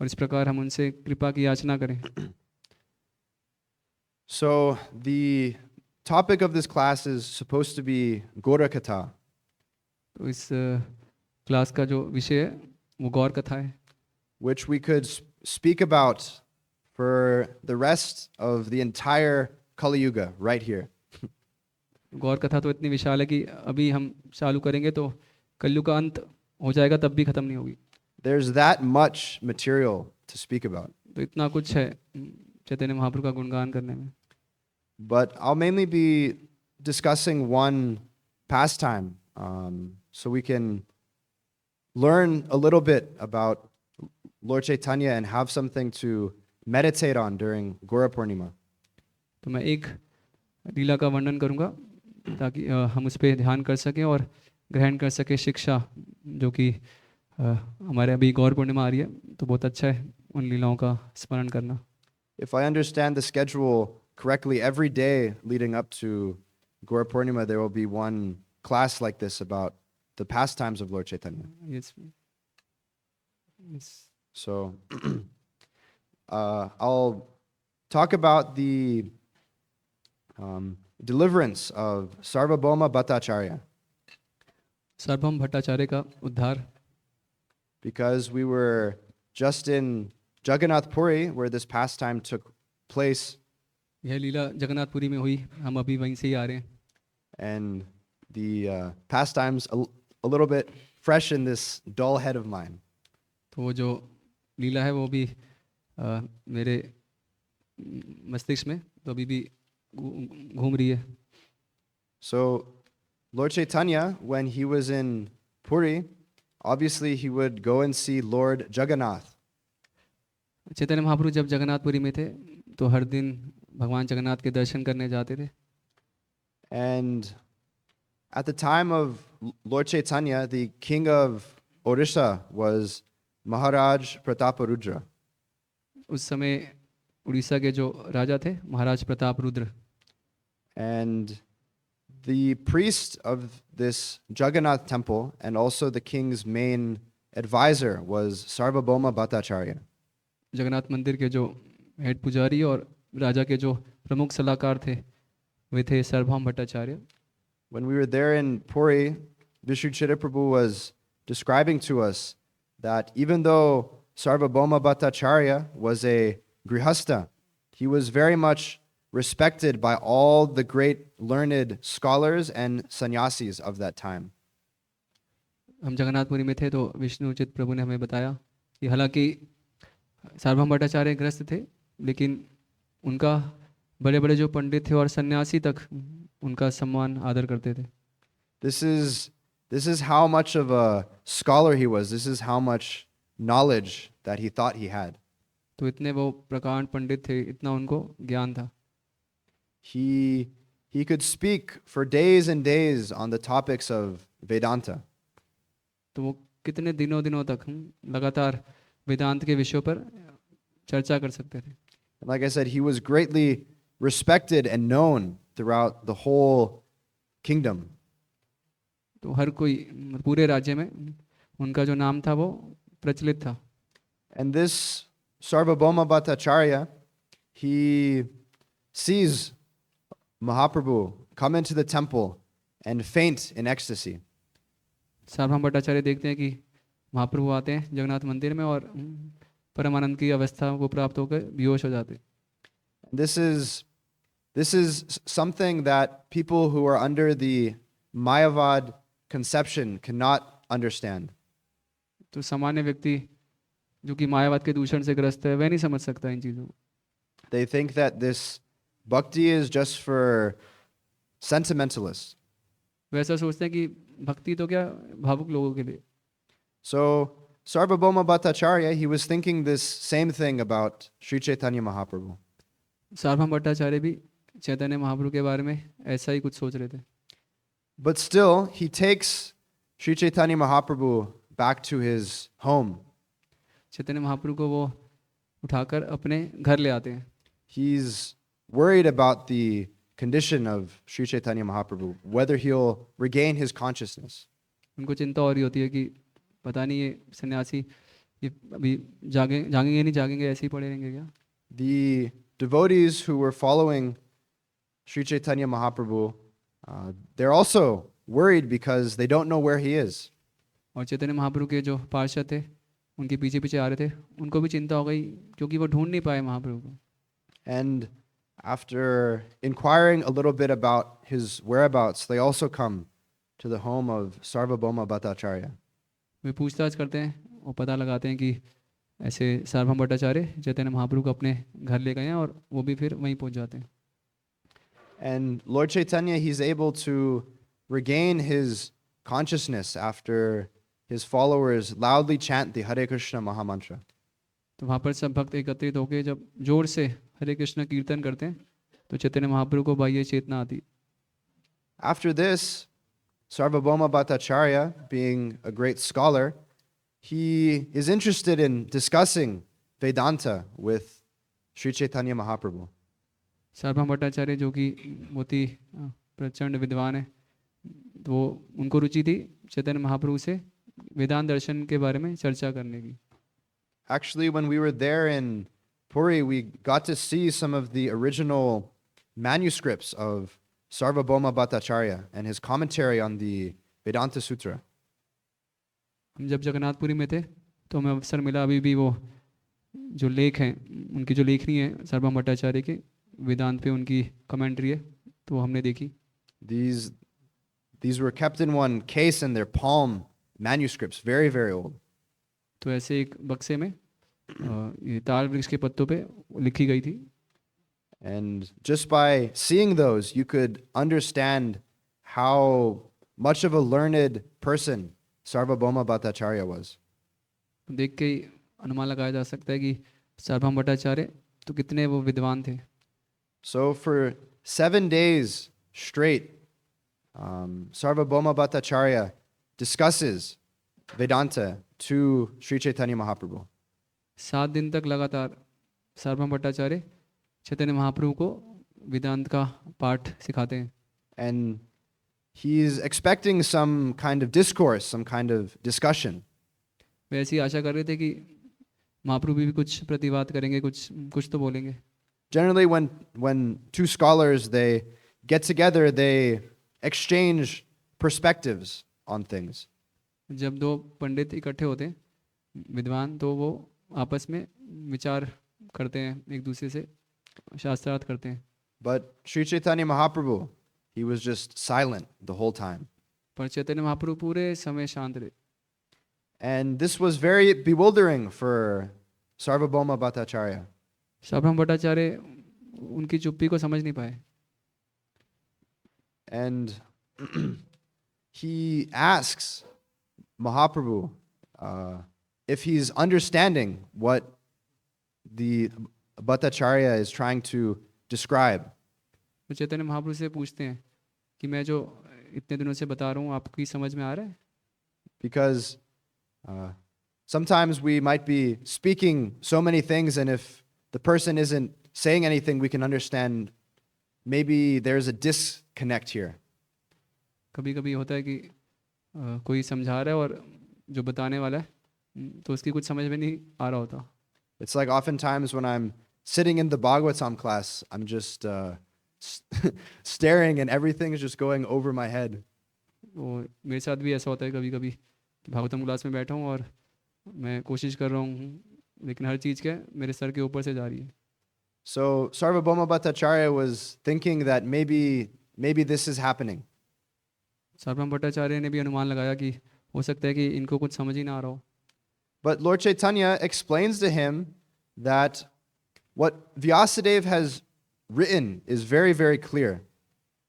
और इस प्रकार हम उनसे कृपा की याचना करें। So the topic of this class is supposed to be Gora Katha, तो इस क्लास का जो विषय है वो गौर कथा है, which we could speak about for the rest of the entire Kali Yuga right here. गौर कथा तो इतनी विशाल है कि अभी हम चालू करेंगे तो कलयुग का अंत हो जाएगा तब भी खत्म नहीं होगी। There's that much material to speak about. तो इतना कुछ है चैतन्य महाप्रभु का गुणगान करने में। But I'll mainly be discussing one pastime, so we can learn a little bit about Lord Chaitanya and have something to meditate on during Gora Purnima. तो मैं एक लीला का वर्णन करूंगा ताकि हम उस पर ध्यान कर सकें और ग्रहण कर सकें शिक्षा, जो कि हमारे अभी गौर पूर्णिमा आ रही है तो बहुत अच्छा है उन लीलाओं का स्मरण करना। If I understand the schedule correctly, every day leading up to Gora Purnima, there will be one class like this about the pastimes of Lord Chaitanya. Yes. Yes. So I'll talk about the deliverance of Sarvabhauma Bhattacharya, सार्वभौम भट्टाचार्य का उद्धार, because we were just in Jagannath Puri where this pastime took place, यह लीला जगन्नाथपुरी में हुई, हम अभी वहीं से ही आ रहे हैं, and the pastimes a little bit fresh in this dull head of mine. तो वो जो लीला है वो भी मेरे मस्तिष्क में तो अभी भी घूम रही है। So Lord Chaitanya, when he was in Puri, obviously he would go and see Lord Jagannath. Chaitanya Mahaprabhu जब जगन्नाथपुरी में थे तो हर दिन भगवान जगन्नाथ के दर्शन करने जाते थे। And at the time of Lord Chaitanya, the king of Orissa was Maharaj Prataparudra. उस समय उड़ीसा के जो राजा थे महाराज Pratap Rudra, And The priest of this Jagannath temple and also the king's main advisor was Sarvabhauma Bhattacharya. Jagannath मंदिर के जो हेड पुजारी और राजा के जो प्रमुख सलाहकार थे वे थे सार्वभौम Bhattacharya. When we were there in Puri, Vishnuchita Prabhu was describing to us that even though Sarvabhauma Bhattacharya was a grihasta, he was very much respected by all the great learned scholars and sannyasis of that time. हम जगन्नाथपुरी में थे तो विष्णु उचित प्रभु ने हमें बताया कि हालांकि सार्वभौम भट्टाचार्य ग्रस्त थे लेकिन उनका बड़े बड़े जो पंडित थे और सन्यासी तक उनका सम्मान आदर करते थे। This is how much of a scholar he was. This is how much knowledge that he thought he had. तो इतने वो प्रकांड पंडित थे, इतना उनको ज्ञान था। He could speak for days and days on the topics of Vedanta. तो वो कितने दिनों तक लगातार वेदांत के विषयों पर चर्चा कर सकते थे। And like I said, he was greatly respected and known throughout the whole kingdom. तो हर कोई पूरे राज्य में उनका जो नाम था वो प्रचलित था। And this Sarvabhauma Bhattacharya, he sees Mahaprabhu come into the temple and faint in ecstasy. सार्वभौम भट्टाचार्य देखते हैं कि महाप्रभु आते हैं जगन्नाथ मंदिर में और परमानंद की अवस्था को प्राप्त होकर बेहोश हो जाते हैं। This is something that people who are under the Mayavad conception cannot understand. तो सामान्य व्यक्ति जो कि मायावाद के दूषण से ग्रस्त है वह नहीं समझ सकता इन चीज़ों को। They think that this bhakti is just for sentimentalists. वैसा सोचते हैं कि भक्ति तो क्या भावुक लोगों के लिए। So Sarvabhauma Bhattacharya, he was thinking this same thing about Sri Chaitanya Mahaprabhu. सार्वभौम भट्टाचार्य भी चैतन्य महाप्रभु के बारे में ऐसा ही कुछ सोच रहे थे। But still, he takes Sri Chaitanya Mahaprabhu back to his home. Chaitanya Mahaprabhu को वो उठाकर अपने घर ले आते हैं। He's worried about the condition of Sri Chaitanya Mahaprabhu, whether he'll regain his consciousness. उनको चिंता हो रही होती है कि पता नहीं ये सन्यासी ये अभी जागेंगे नहीं जागेंगे ऐसे ही पड़े रहेंगे क्या। The devotees who were following Sri Chaitanya Mahaprabhu, they're also worried because they don't know where he is. और चैतन्य महाप्रभु के जो पार्षद थे उनके पीछे पीछे आ रहे थे, उनको भी चिंता हो गई क्योंकि वो ढूंढ नहीं पाए महाप्रभु को। And after inquiring a little bit about his whereabouts, they also come to the home of Sarvabhauma Bhattacharya. वे पूछताछ करते हैं और पता लगाते हैं कि ऐसे सार्वभौम भट्टाचार्य चैतन्य महाप्रभु को अपने घर ले गए हैं और वो भी फिर वहीं पहुंच जाते हैं। And Lord Chaitanya, he's able to regain his consciousness after his followers loudly chant the Hare Krishna Mahamantra. तो वहाँ पर सब भक्त एकत्रित होकर जब जोर से हरे कृष्ण कीर्तन करते हैं तो चैतन्य महाप्रभु को बाह्य चेतना आती। After this, Sarvabhauma Bhattacharya, being a great scholar, he is interested in discussing Vedanta with Sri Chaitanya Mahaprabhu. सार्वभौम भट्टाचार्य जो कि बहुत ही प्रचंड विद्वान है तो उनको रुचि थी चैतन्य महाप्रभु से वेदांत दर्शन के बारे में चर्चा करने की। Actually, when we were there in Puri, we got to see some of the original manuscripts of Sarvabhauma Bhattacharya and his commentary on the Vedanta Sutra. हम जब जगन्नाथपुरी में थे तो हमें अवसर मिला अभी भी वो जो लेख हैं उनकी जो लेखनी है सार्वभौम भट्टाचार्य के वेदांत पे उनकी कमेंट्री है तो वो हमने देखी। These were kept in one case in their palm manuscripts, very, very old. तो ऐसे एक बक्से में ये ताल वृक्ष के पत्तों पे लिखी गई थी। And just by seeing those, you could understand how much of a learned person Sarvabhauma Bhattacharya was. देख के ही अनुमान लगाया जा सकता है कि सार्वभौम भट्टाचार्य तो कितने वो विद्वान थे। So for 7 days straight, Sarvabhauma Bhattacharya discusses Vedanta to Sri Chaitanya Mahaprabhu. 7 दिन तक लगातार सार्वभौम भट्टाचार्य चैतन्य महाप्रभु को वेदांत का पाठ सिखाते हैं। And he's expecting some kind of discourse, some kind of discussion. वे ऐसी आशा कर रहे थे कि महाप्रभु भी कुछ प्रतिवाद करेंगे, कुछ कुछ तो बोलेंगे. Generally, when two scholars they get together, they exchange perspectives on things. जब दो पंडित इकट्ठे होते हैं, विद्वान, तो वो आपस में विचार करते हैं, एक दूसरे से शास्त्रार्थ करते हैं. But Sri Chaitanya Mahaprabhu, he was just silent the whole time. पर चैतन्य महाप्रभु पूरे समय शांत रहे. And this was very bewildering for Sarvabhauma Bhattacharya. सार्वभौम भट्टाचार्य उनकी चुप्पी को समझ नहीं पाए. And he asks Mahaprabhu if he's understanding what the Bhattacharya is trying to describe. तो चैतन्य महाप्रभु से पूछते हैं कि मैं जो इतने दिनों से बता रहा हूँ आपकी समझ में आ रहा है. Because sometimes we might be speaking so many things, and if the person isn't saying anything, we can understand maybe there's a disconnect here. कभी कभी होता है कि कोई समझा रहा है और जो बताने वाला है तो उसकी कुछ समझ में नहीं आ रहा होता. It's like oftentimes when I'm sitting in the Bhagavatam class, I'm just staring and everything is just going over my head. वो मेरे साथ भी ऐसा होता है कभी कभी कि भागवतम क्लास में बैठा हूँ और मैं कोशिश कर रहा हूँ, लेकिन हर चीज़ क्या मेरे सर के ऊपर से जा रही है. So Sarvabhauma Bhattacharya was thinking that maybe this is happening. सार्वभौम भट्टाचार्य ने भी अनुमान लगाया कि हो सकता है कि इनको कुछ समझ ही ना आ रहा हो. But Lord Chaitanya explains to him that what Vyasadeva has written is very, very clear.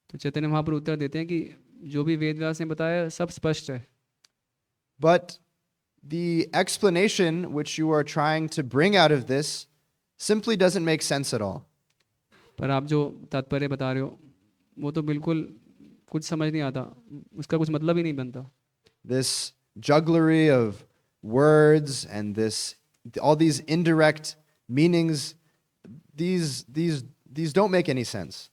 तो चैतन्य महाप्रभु उत्तर देते हैं कि जो भी वेद व्यास ने बताया सब स्पष्ट है. But the explanation which you are trying to bring out of this simply doesn't make sense at all. पर आप जो तात्पर्य बता रहे हो वो तो बिल्कुल कुछ समझ नहीं आता, उसका कुछ मतलब ही नहीं बनता. This jugglery of words and all these indirect meanings, these don't make any sense.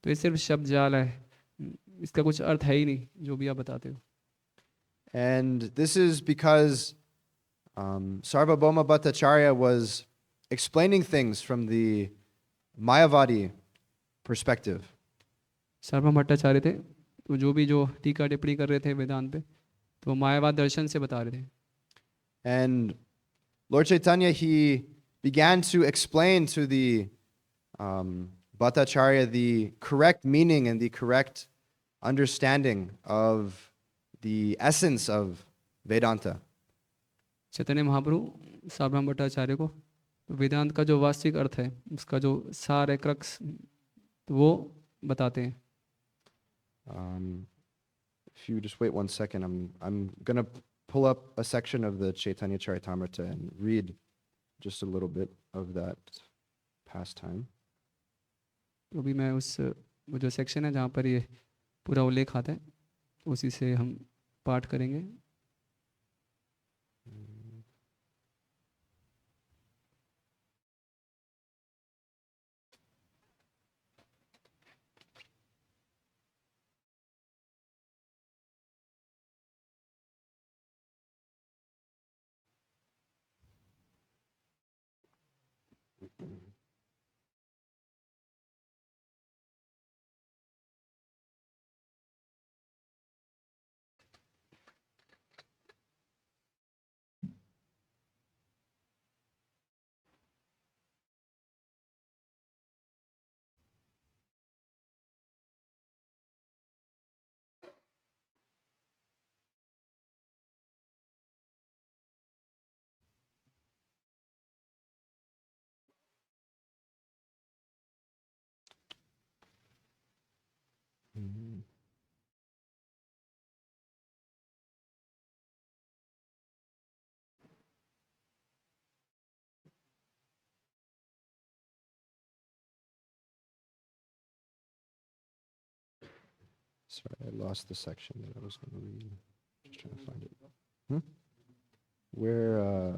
तो ये सिर्फ शब्द जाल है, इसका कुछ अर्थ है ही नहीं जो भी आप बताते हो. And this is because Sarvabhauma Bhattacharya was explaining things from the Mayavadi perspective. सार्वभौम भट्टाचार्य थे तो जो टीका टिप्पणी कर रहे थे वेदांत पे, तो मायावाद दर्शन से बता रहे थे. And Lord Chaitanya, he began to explain to the Bhattacharya the correct meaning and the correct understanding of the essence of Vedanta. Chaitanya Mahaprabhu सार्वभौम भट्टाचार्य को वेदांत का जो वास्तविक अर्थ है, उसका जो सार है, क्रक्स, तो वो बताते हैं. If you just wait 1 second, I'm gonna pull up a section of the Chaitanya Charitamrita and read just a little bit of that pastime. तो अभी मैं वो जो सेक्शन है जहाँ पर ये पूरा उल्लेख आता है उसी से हम पाठ करेंगे. Sorry, I lost the section that I was going to read. Just trying to find it. Where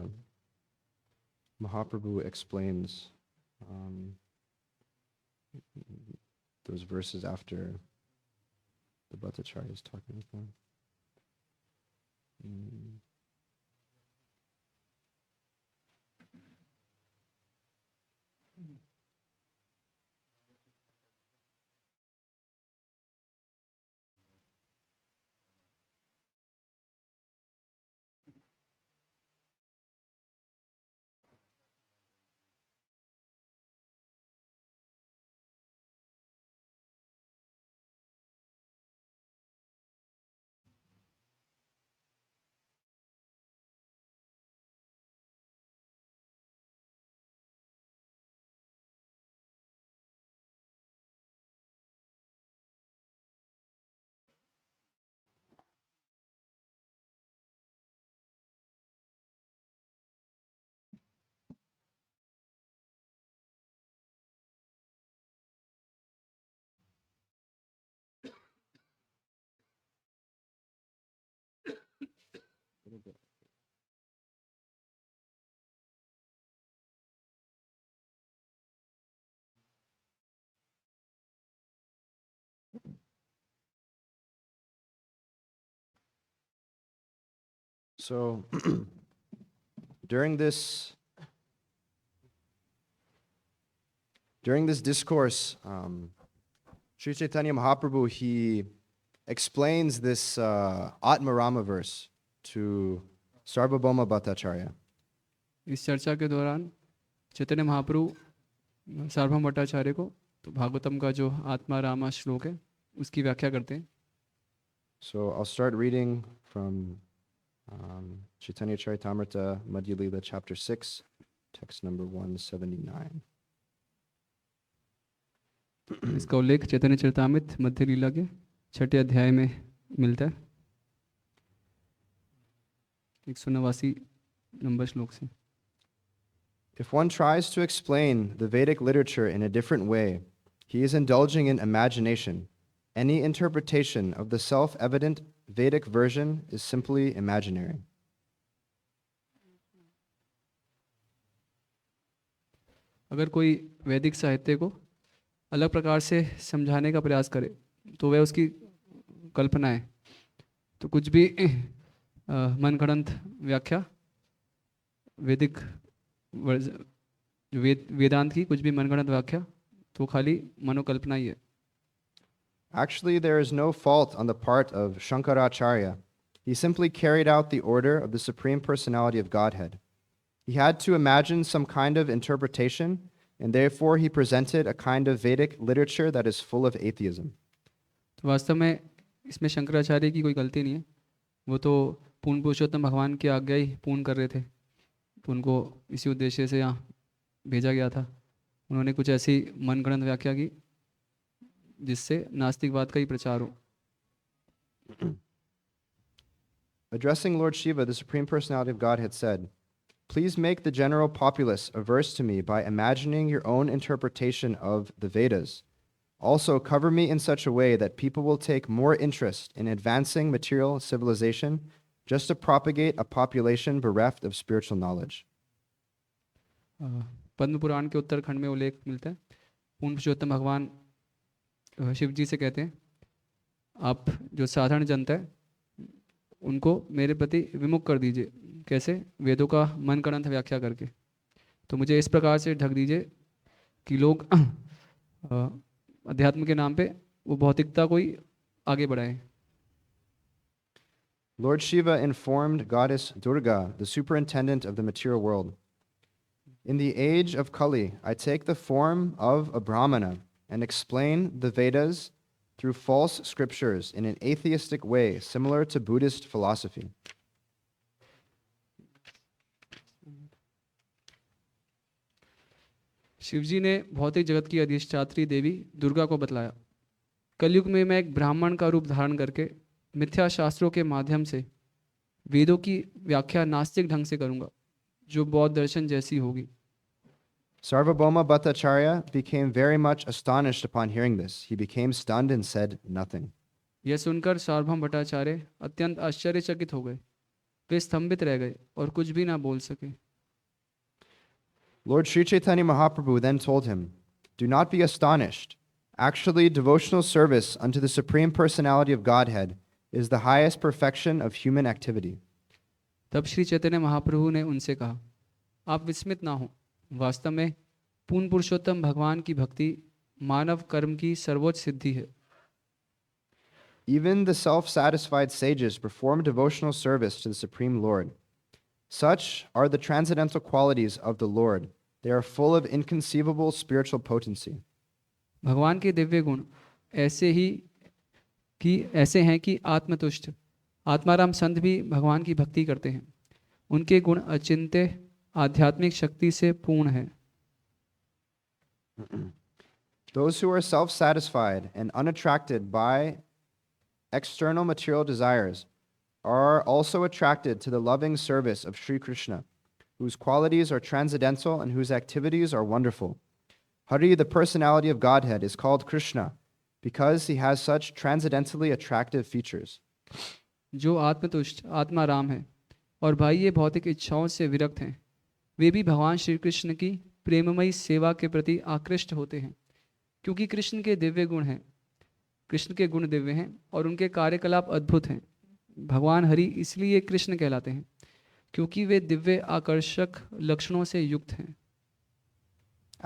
Mahaprabhu explains those verses after the Bhattacharya is talking with them. So during this discourse, Sri Chaitanya Mahaprabhu, he explains this Atmarama verse to Sarvabhauma Bhattacharya. इस चर्चा के दौरान चैतन्य महाप्रभु सार्वभौम भट्टाचार्य को तो भागवतम का जो आत्मा रामा श्लोक है उसकी व्याख्या करते हैं. So I'll start reading from Chaitanya Charitamrita Madhya Lila chapter 6, text number 179. इसका उल्लेख चैतन्य चरितामृत मध्य लीला के 6ठे अध्याय में मिलता है 189 नंबर श्लोक से. If one tries to explain the Vedic literature in a different way, he is indulging in imagination. Any interpretation of the self-evident Vedic version is simply imaginary. अगर कोई वैदिक साहित्य को अलग प्रकार से समझाने का प्रयास करे तो वह उसकी कल्पना है. तो कुछ भी मनगढ़ंत व्याख्या वैदिक वेदांत की कुछ भी मनगढ़ंत व्याख्या तो खाली मनोकल्पना ही है. Actually, there is no fault on the part of Shankaracharya. He simply carried out the order of the Supreme Personality of Godhead. He had to imagine some kind of interpretation, and therefore he presented a kind of Vedic literature that is full of atheism. तो वास्तव में इसमें शंकराचार्य की कोई गलती नहीं है. वो तो पूर्ण पुरुषोत्तम भगवान की आज्ञा ही पूर्ण कर रहे थे. तो उनको इसी उद्देश्य से यहाँ भेजा गया था. उन्होंने कुछ ऐसी मनगढ़ंत व्याख्या की जिससे नास्तिकवाद का ही प्रचार हो. Addressing Lord Shiva, the Supreme Personality of Godhead said, "Please make the general populace averse to me by imagining your own interpretation of the Vedas. Also, cover me in such a way that people will take more interest in advancing material civilization just to propagate a population bereft of spiritual knowledge." Padma Purana के उत्तरखंड में उल्लेख मिलता है. पूर्ण पुरुषोत्तम भगवान शिव जी से कहते हैं, आप जो साधारण जनता है उनको मेरे प्रति विमुख कर दीजिए. कैसे? वेदों का मनगढ़ंत व्याख्या करके. तो मुझे इस प्रकार से ढक दीजिए कि लोग अध्यात्म के नाम पे वो भौतिकता को ही आगे बढ़ाएं. Lord Shiva informed Goddess Durga, the superintendent of the material world, "In the age of Kali, I take the form of a Brahmana and explain the Vedas through false scriptures in an atheistic way, similar to Buddhist philosophy." Shivji ने भौतिक जगत की अधिष्ठात्री देवी दुर्गा को बतलाया, कलयुग में मैं एक ब्राह्मण का रूप धारण करके मिथ्या शास्त्रों के माध्यम से वेदों की व्याख्या नास्तिक ढंग से करूंगा जो बौद्ध दर्शन जैसी होगी. Sarvabhauma Bhattacharya became very much astonished upon hearing this. He became stunned and said nothing. यह सुनकर सार्वभौम भट्टाचार्य अत्यंत आश्चर्यचकित हो गए. वे स्तंभित रह गए और कुछ भी ना बोल सके. Lord Sri Chaitanya Mahaprabhu then told him, "Do not be astonished. Actually, devotional service unto the Supreme Personality of Godhead is the highest perfection of human activity. तब श्री चैतन्य महाप्रभु ने उनसे कहा, आप विस्मित ना हो, वास्तव में पूर्ण पुरुषोत्तम भगवान की भक्ति मानव कर्म की सर्वोच्च सिद्धि है। Even the self-satisfied sages perform devotional service to the Supreme Lord. Such are the transcendental qualities of the Lord. They are full of inconceivable spiritual potency. भगवान के दिव्य गुण ऐसे हैं कि आत्मतुष्ट आत्माराम संत भी भगवान की भक्ति करते हैं। उनके गुण अचिंत्य आध्यात्मिक शक्ति से पूर्ण हैं। Those who are self-satisfied and unattracted by external material desires are also attracted to the loving service of Sri Krishna, whose qualities are transcendental and whose activities are wonderful. Hari, the personality of Godhead, is called Krishna because he has such transcendentally attractive features. जो आत्मतुष्ट आत्माराम है और बाह्य भौतिक इच्छाओं से विरक्त हैं, वे भी भगवान श्री कृष्ण की प्रेममयी सेवा के प्रति आकृष्ट होते हैं, क्योंकि कृष्ण के दिव्य गुण हैं। कृष्ण के गुण दिव्य हैं और उनके कार्यकलाप अद्भुत हैं। भगवान हरि इसलिए कृष्ण कहलाते हैं क्योंकि वे दिव्य आकर्षक लक्षणों से युक्त हैं।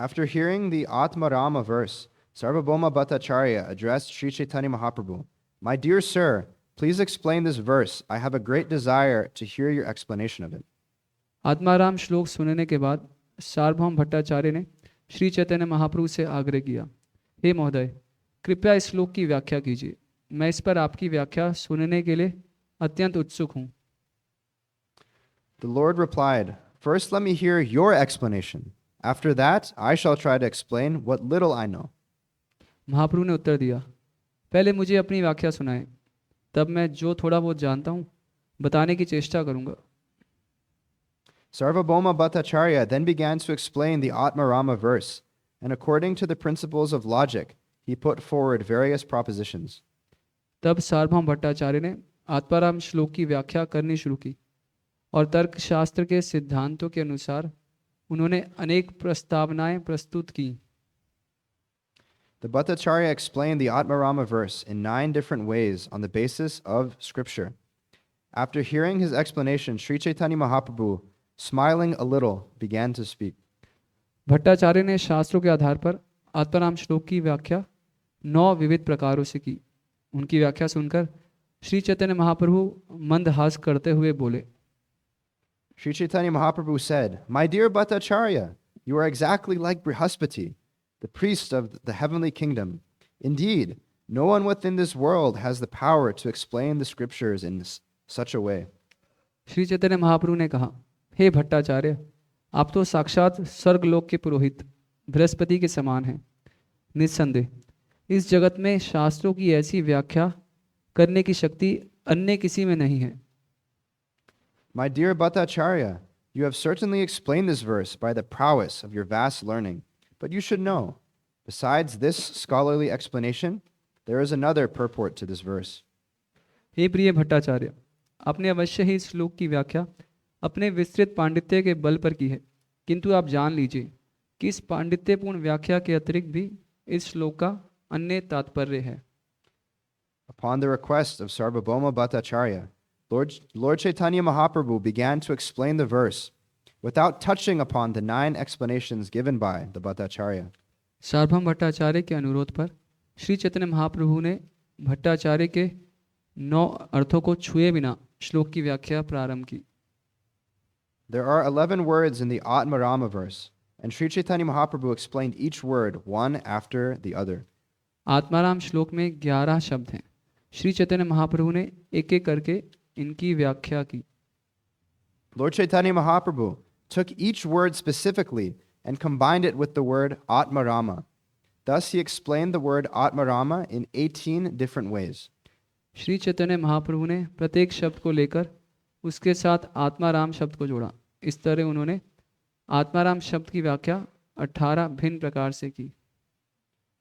After hearing the Atmarama verse, Sarvabhauma Bhattacharya addressed Sri Chaitanya Mahaprabhu, "My dear sir, please explain this verse. I have a great desire to hear your explanation of it." Atmaram श्लोक सुनने के बाद सार्वभौम भट्टाचार्य ने श्री चैतन्य महाप्रभु से आग्रह किया, हे महोदय, कृपया इस श्लोक की व्याख्या कीजिए। मैं इस पर आपकी व्याख्या सुनने के लिए अत्यंत उत्सुक हूँ। The Lord replied, "First let me hear your explanation. After that, I shall try to explain what little I know." महाप्रभु ने उत्तर दिया, पहले मुझे अपनी व्याख्या सुनाएं, तब मैं जो थोड़ा बहुत जानता हूँ बताने की चेष्टा करूँगा। Sarvabhauma Bhattacharya then began to explain the Atmarama verse, and according to the principles of logic, he put forward various propositions. तब सार्वभौम भट्टाचार्य ने आत्माराम श्लोक की व्याख्या करनी शुरू की और तर्कशास्त्र के सिद्धांतों के अनुसार उन्होंने अनेक प्रस्तावनाएं प्रस्तुत की। The Bhattacharya explained the Atmarama verse in 9 different ways on the basis of scripture. After hearing his explanation, Sri Chaitanya Mahaprabhu, smiling a little, began to speak. Bhattacharya ने शास्त्रों के आधार पर आत्माराम श्लोक की व्याख्या 9 विविध प्रकारों से की। उनकी व्याख्या सुनकर श्री चैतन्य महाप्रभु मंदहास करते हुए बोले, Sri Chaitanya Mahaprabhu said, "My dear Bhattacharya, you are exactly like Brihaspati, the priest of the heavenly kingdom. Indeed, no one within this world has the power to explain the scriptures in such a way." Shri Chaitanya Mahaprabhu ने कहा, हे भट्टाचार्य, आप तो साक्षात स्वर्गलोक के पुरोहित बृहस्पति के समान हैं। निस्संदेह इस जगत में शास्त्रों की ऐसी व्याख्या करने की शक्ति अन्य किसी में नहीं है। My dear Bhattacharya, you have certainly explained this verse by the prowess of your vast learning, but you should know, besides this scholarly explanation, there is another purport to this verse. हे प्रिय भट्टाचार्य, आपने अवश्य ही इस श्लोक की व्याख्या अपने विस्तृत पांडित्य के बल पर की है, किंतु आप जान लीजिए कि इस पांडित्यपूर्ण व्याख्या के अतिरिक्त भी इस श्लोक का अन्य तात्पर्य है। Upon the request of Sarvabhauma Bhattacharya, Lord Chaitanya Mahaprabhu began to explain the verse without touching upon the 9 explanations given by the Bhattacharya. सार्वभौम भट्टाचार्य के अनुरोध पर श्री चैतन्य महाप्रभु ने भट्टाचार्य के 9 अर्थों को छुए बिना श्लोक की व्याख्या प्रारंभ की। There are 11 words in the Atmarama verse, and Sri Chaitanya Mahaprabhu explained each word one after the other. Atmaram श्लोक में 11 शब्द हैं। श्री चैतन्य महाप्रभु ने एक एक करके इनकी व्याख्या की। Lord Chaitanya Mahaprabhu took each word specifically and combined it with the word Atmarama. Thus he explained the word Atmarama in 18 different ways. Shri Chaitanya Mahaprabhu ने प्रत्येक शब्द को लेकर उसके साथ आत्माराम शब्द को जोड़ा। इस तरह उन्होंने आत्माराम शब्द की व्याख्या 18 भिन्न प्रकार से की।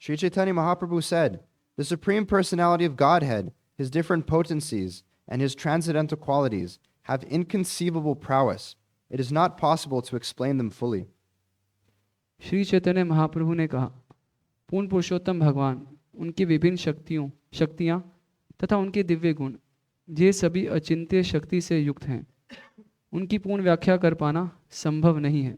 Sri Chaitanya Mahaprabhu said, "The Supreme Personality of Godhead, his different potencies, and his transcendental qualities have inconceivable prowess. It is not possible to explain them fully." Shri Chaitanya Mahaprabhu ने कहा, पूर्ण पुरुषोत्तम भगवान, उनकी विभिन्न शक्तियाँ तथा उनके दिव्य गुण, ये सभी अचिंत्य शक्ति से युक्त हैं। उनकी पूर्ण व्याख्या कर पाना संभव नहीं है।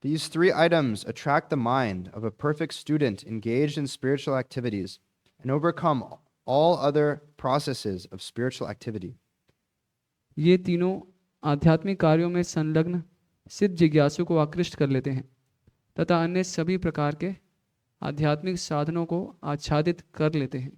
These three items attract the mind of a perfect student engaged in spiritual activities and overcome all other processes of spiritual activity. ये तीनों आध्यात्मिक कार्यों में संलग्न सिद्ध जिज्ञासु को आकृष्ट कर लेते हैं तथा अन्य सभी प्रकार के आध्यात्मिक साधनों को आच्छादित कर लेते हैं।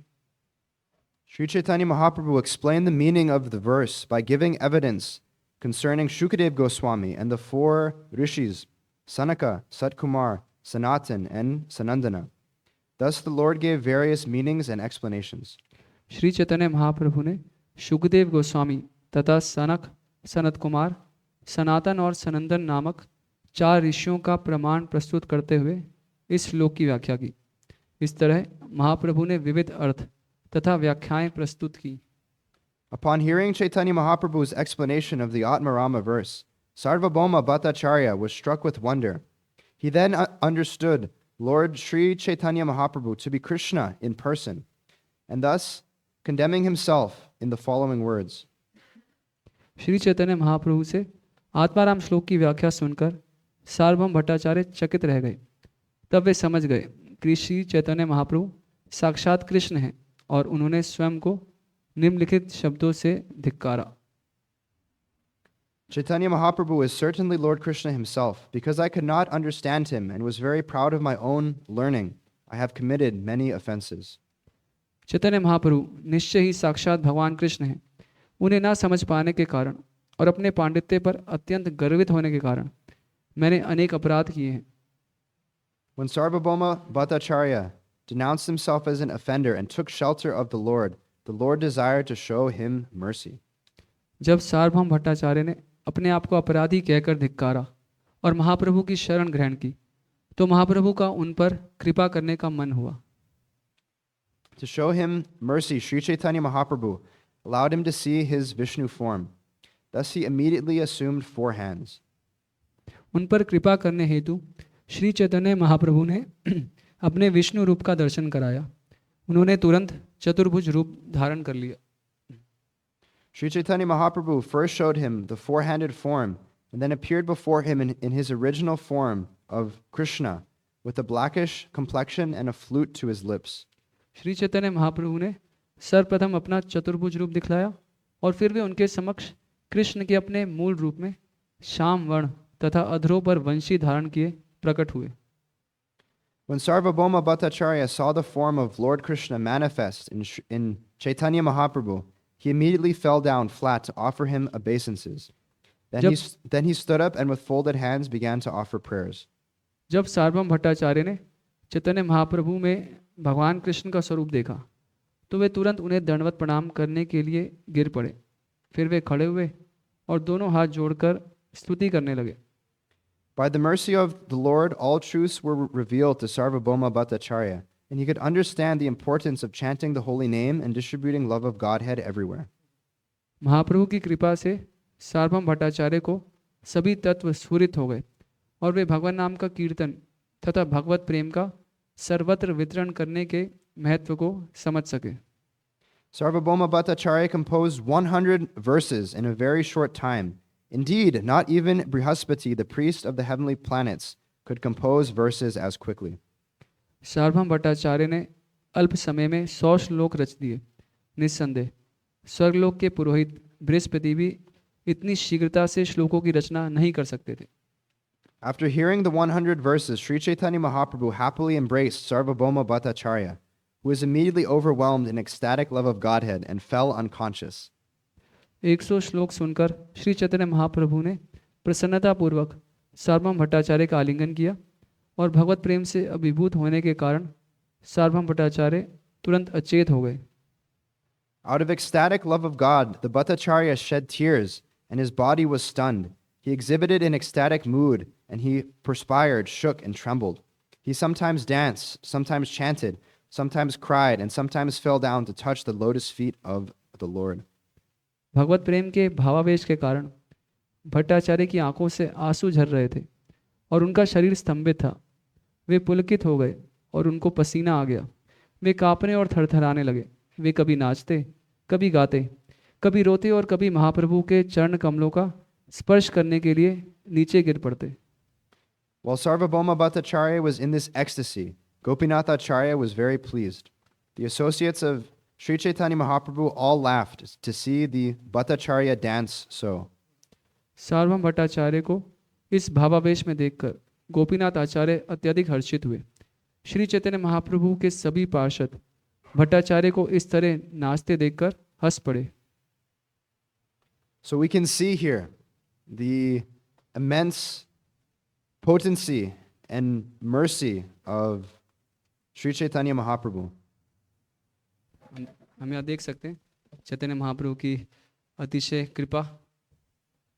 Sri Chaitanya Mahaprabhu explained the meaning of the verse by giving evidence concerning Shukadev Goswami and the four rishis, Sanaka, Satkumar, Sanatan, and Sanandana. Thus the Lord gave various meanings and explanations. Shri Chaitanya Mahaprabhu ने शुकदेव गोस्वामी तथा सनक, सनत कुमार, सनातन और सनंदन नामक 4 ऋषियों का प्रमाण प्रस्तुत करते हुए इस श्लोक की व्याख्या की। इस तरह महाप्रभु ने विविध अर्थ तथा व्याख्याएं प्रस्तुत की। Upon hearing Chaitanya Mahaprabhu's explanation of the Atmarama verse, Sarvabhauma Bhattacharya was struck with wonder. He then understood Lord Sri Chaitanya Mahaprabhu to be Krishna in person, and thus condemning himself in the following words. Shri Chaitanya Mahaprabhu से आत्माराम श्लोक की व्याख्या सुनकर सार्वभौम भट्टाचार्य चकित रह गए। तब वे समझ गए कि श्री चैतन्य महाप्रभु साक्षात कृष्ण हैं और उन्होंने स्वयं को निम्नलिखित शब्दों से धिक्कारा। Chaitanya Mahaprabhu is certainly Lord Krishna himself. Because I could not understand him and was very proud of my own learning, I have committed many offenses. Chaitanya Mahaprabhu निश्चय ही साक्षात भगवान कृष्ण हैं। उन्हें ना समझ पाने के कारण और अपने पांडित्य पर अत्यंत गर्वित होने के कारण मैंने अनेक अपराध किए हैं। When Sarvabhauma Bhattacharya denounced himself as an offender and took shelter of the Lord desired to show him mercy. जब सार्वभौम भट्टाचार्य ने अपने आप को अपराधी कहकर धिक्कारा और महाप्रभु की शरण ग्रहण की, तो महाप्रभु का उन पर कृपा करने का मन हुआ। To show him mercy, Sri Chaitanya Mahaprabhu allowed him to see his Vishnu form. Thus he immediately assumed 4 hands. उन पर कृपा करने हेतु श्री चैतन्य महाप्रभु ने अपने विष्णु रूप का दर्शन कराया। उन्होंने तुरंत चतुर्भुज रूप धारण कर लिया। Sri Chaitanya Mahaprabhu first showed him the 4-handed form and then appeared before him in his original form of Krishna with a blackish complexion and a flute to his lips. Shri Chaitanya Mahaprabhu ने सर्वप्रथम अपना चतुर्भुज रूप दिखलाया और फिर वे उनके समक्ष कृष्ण के अपने मूल रूप में श्याम वर्ण तथा अधरों पर वंशी धारण किए प्रकट हुए। When Sarvabhauma Bhattacharya saw the form of Lord Krishna manifest in Chaitanya Mahaprabhu, he immediately fell down flat to offer him obeisances. Then he stood up and with folded hands began to offer prayers. जब सार्वभौम भट्टाचार्य ने चैतन्य महाप्रभु में भगवान कृष्ण का स्वरूप देखा, तो वे तुरंत उन्हें दंडवत प्रणाम करने के लिए गिर पड़े। फिर वे खड़े हुए और दोनों हाथ जोड़कर स्तुति करने लगे। By the mercy of the Lord, all truths were revealed to Sarvabhauma Bhattacharya, and he could understand the importance of chanting the holy name and distributing love of Godhead everywhere. महाप्रभु की कृपा से सार्वभौम भट्टाचार्य को सभी तत्व स्फुरित हो गए और वे भगवान नाम का कीर्तन तथा भगवत प्रेम का सर्वत्र वितरण करने के महत्व को समझ सके। Sarvabhauma Bhattacharya composed 100 verses in a very short time. Indeed, not even Brihaspati, the priest of the heavenly planets, could compose verses as quickly. सार्वभौम भट्टाचार्य ने अल्प समय में 100 श्लोक रच दिए। निस्संदेह स्वर्गलोक के पुरोहित बृहस्पति भी इतनी शीघ्रता से श्लोकों की रचना नहीं कर सकते थे। After hearing the 100 verses, Sri Chaitanya Mahaprabhu happily embraced Sarvabhauma Bhattacharya, who was immediately overwhelmed in ecstatic love of Godhead and fell unconscious. 100 श्लोक सुनकर श्री चैतन्य महाप्रभु ने प्रसन्नतापूर्वक सार्वभौम भट्टाचार्य का आलिंगन किया और भगवत प्रेम से अभिभूत होने के कारण सार्वभौम भट्टाचार्य तुरंत अचेत हो गए। Out of ecstatic love of God, the Bhattacharya shed tears and his body was stunned. He exhibited an ecstatic mood and he perspired, shook, and trembled. He sometimes danced, sometimes chanted, sometimes cried, and sometimes fell down to touch the lotus feet of the Lord. भगवत प्रेम के भावावेश के कारण भट्टाचार्य की आंखों से आंसू झर रहे थे और उनका शरीर स्तंभित था। वे पुलकित हो गए और उनको पसीना आ गया। वे कांपने और थरथराने लगे। वे कभी नाचते, कभी गाते, कभी रोते और कभी महाप्रभु के चरण कमलों का स्पर्श करने के लिए नीचे गिर पड़ते। While Sarvabhauma Bhattacharya was in this ecstasy, Gopinath Acharya was very pleased. The associates of Sri Chaitanya Mahaprabhu all laughed to see the Bhattacharya dance so. सार्वभौम भट्टाचार्य को इस भावावेश में देखकर गोपीनाथ आचार्य अत्यधिक हर्षित हुए। श्री चैतन्य महाप्रभु के सभी पार्षद भट्टाचार्य को इस तरह नाचते देखकर हंस पड़े। So we can see here the immense potency and mercy of Sri Chaitanya Mahaprabhu. हम यहाँ देख सकते हैं चैतन्य महाप्रभु की अतिशय कृपा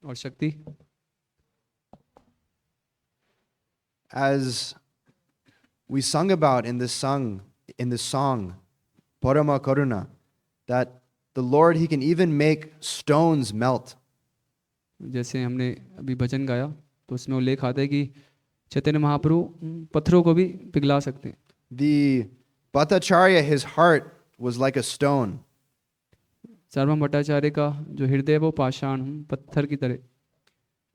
और शक्ति। As we sung about in this song Parama Karuna, that the Lord, He can even make stones melt. जैसे हमने अभी भजन गाया तो उसमें उल्लेख आता है कि चैतन्य महाप्रभु पत्थरों को भी पिघला सकते हैं। The Bhattacharya, his heart was like a stone. सार्वभौम भट्टाचार्य का जो हृदय है वो पाषाण पत्थर की तरह।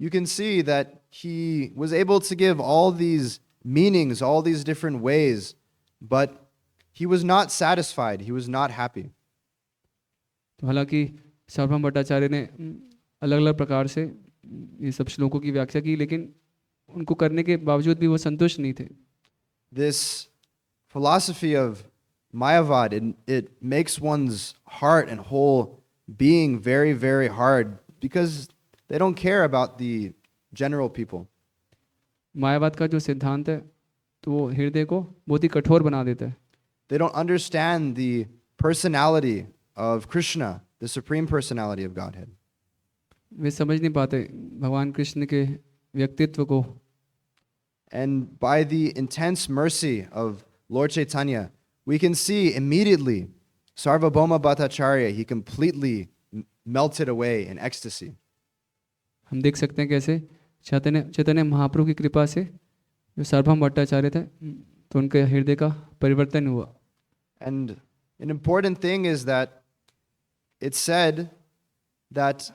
You can see that he was able to give all these meanings, all these different ways, but he was not satisfied. He was not happy. तो हालांकि सार्वभौम भट्टाचार्य ने अलग अलग प्रकार से ये सब श्लोकों की व्याख्या की, लेकिन उनको करने के बावजूद भी वो संतुष्ट नहीं थे। This philosophy of Mayavad, it makes one's heart and whole being very, very hard because they don't care about the general people. मायावाद का जो सिद्धांत है तो वो हृदय को बहुत ही कठोर बना देता है। They don't understand the personality of Krishna, the supreme personality of Godhead. वे समझ नहीं पाते भगवान कृष्ण के व्यक्तित्व को। And by the intense mercy of Lord Chaitanya, we can see immediately Sarvabhauma Bhattacharya, he completely melted away in ecstasy. हम देख सकते हैं कैसे चैतन्य चैतन्य महाप्रभु की कृपा से जो सार्वभौम भट्टाचार्य थे तो उनके हृदय का परिवर्तन हुआ। And an important thing is that it's said that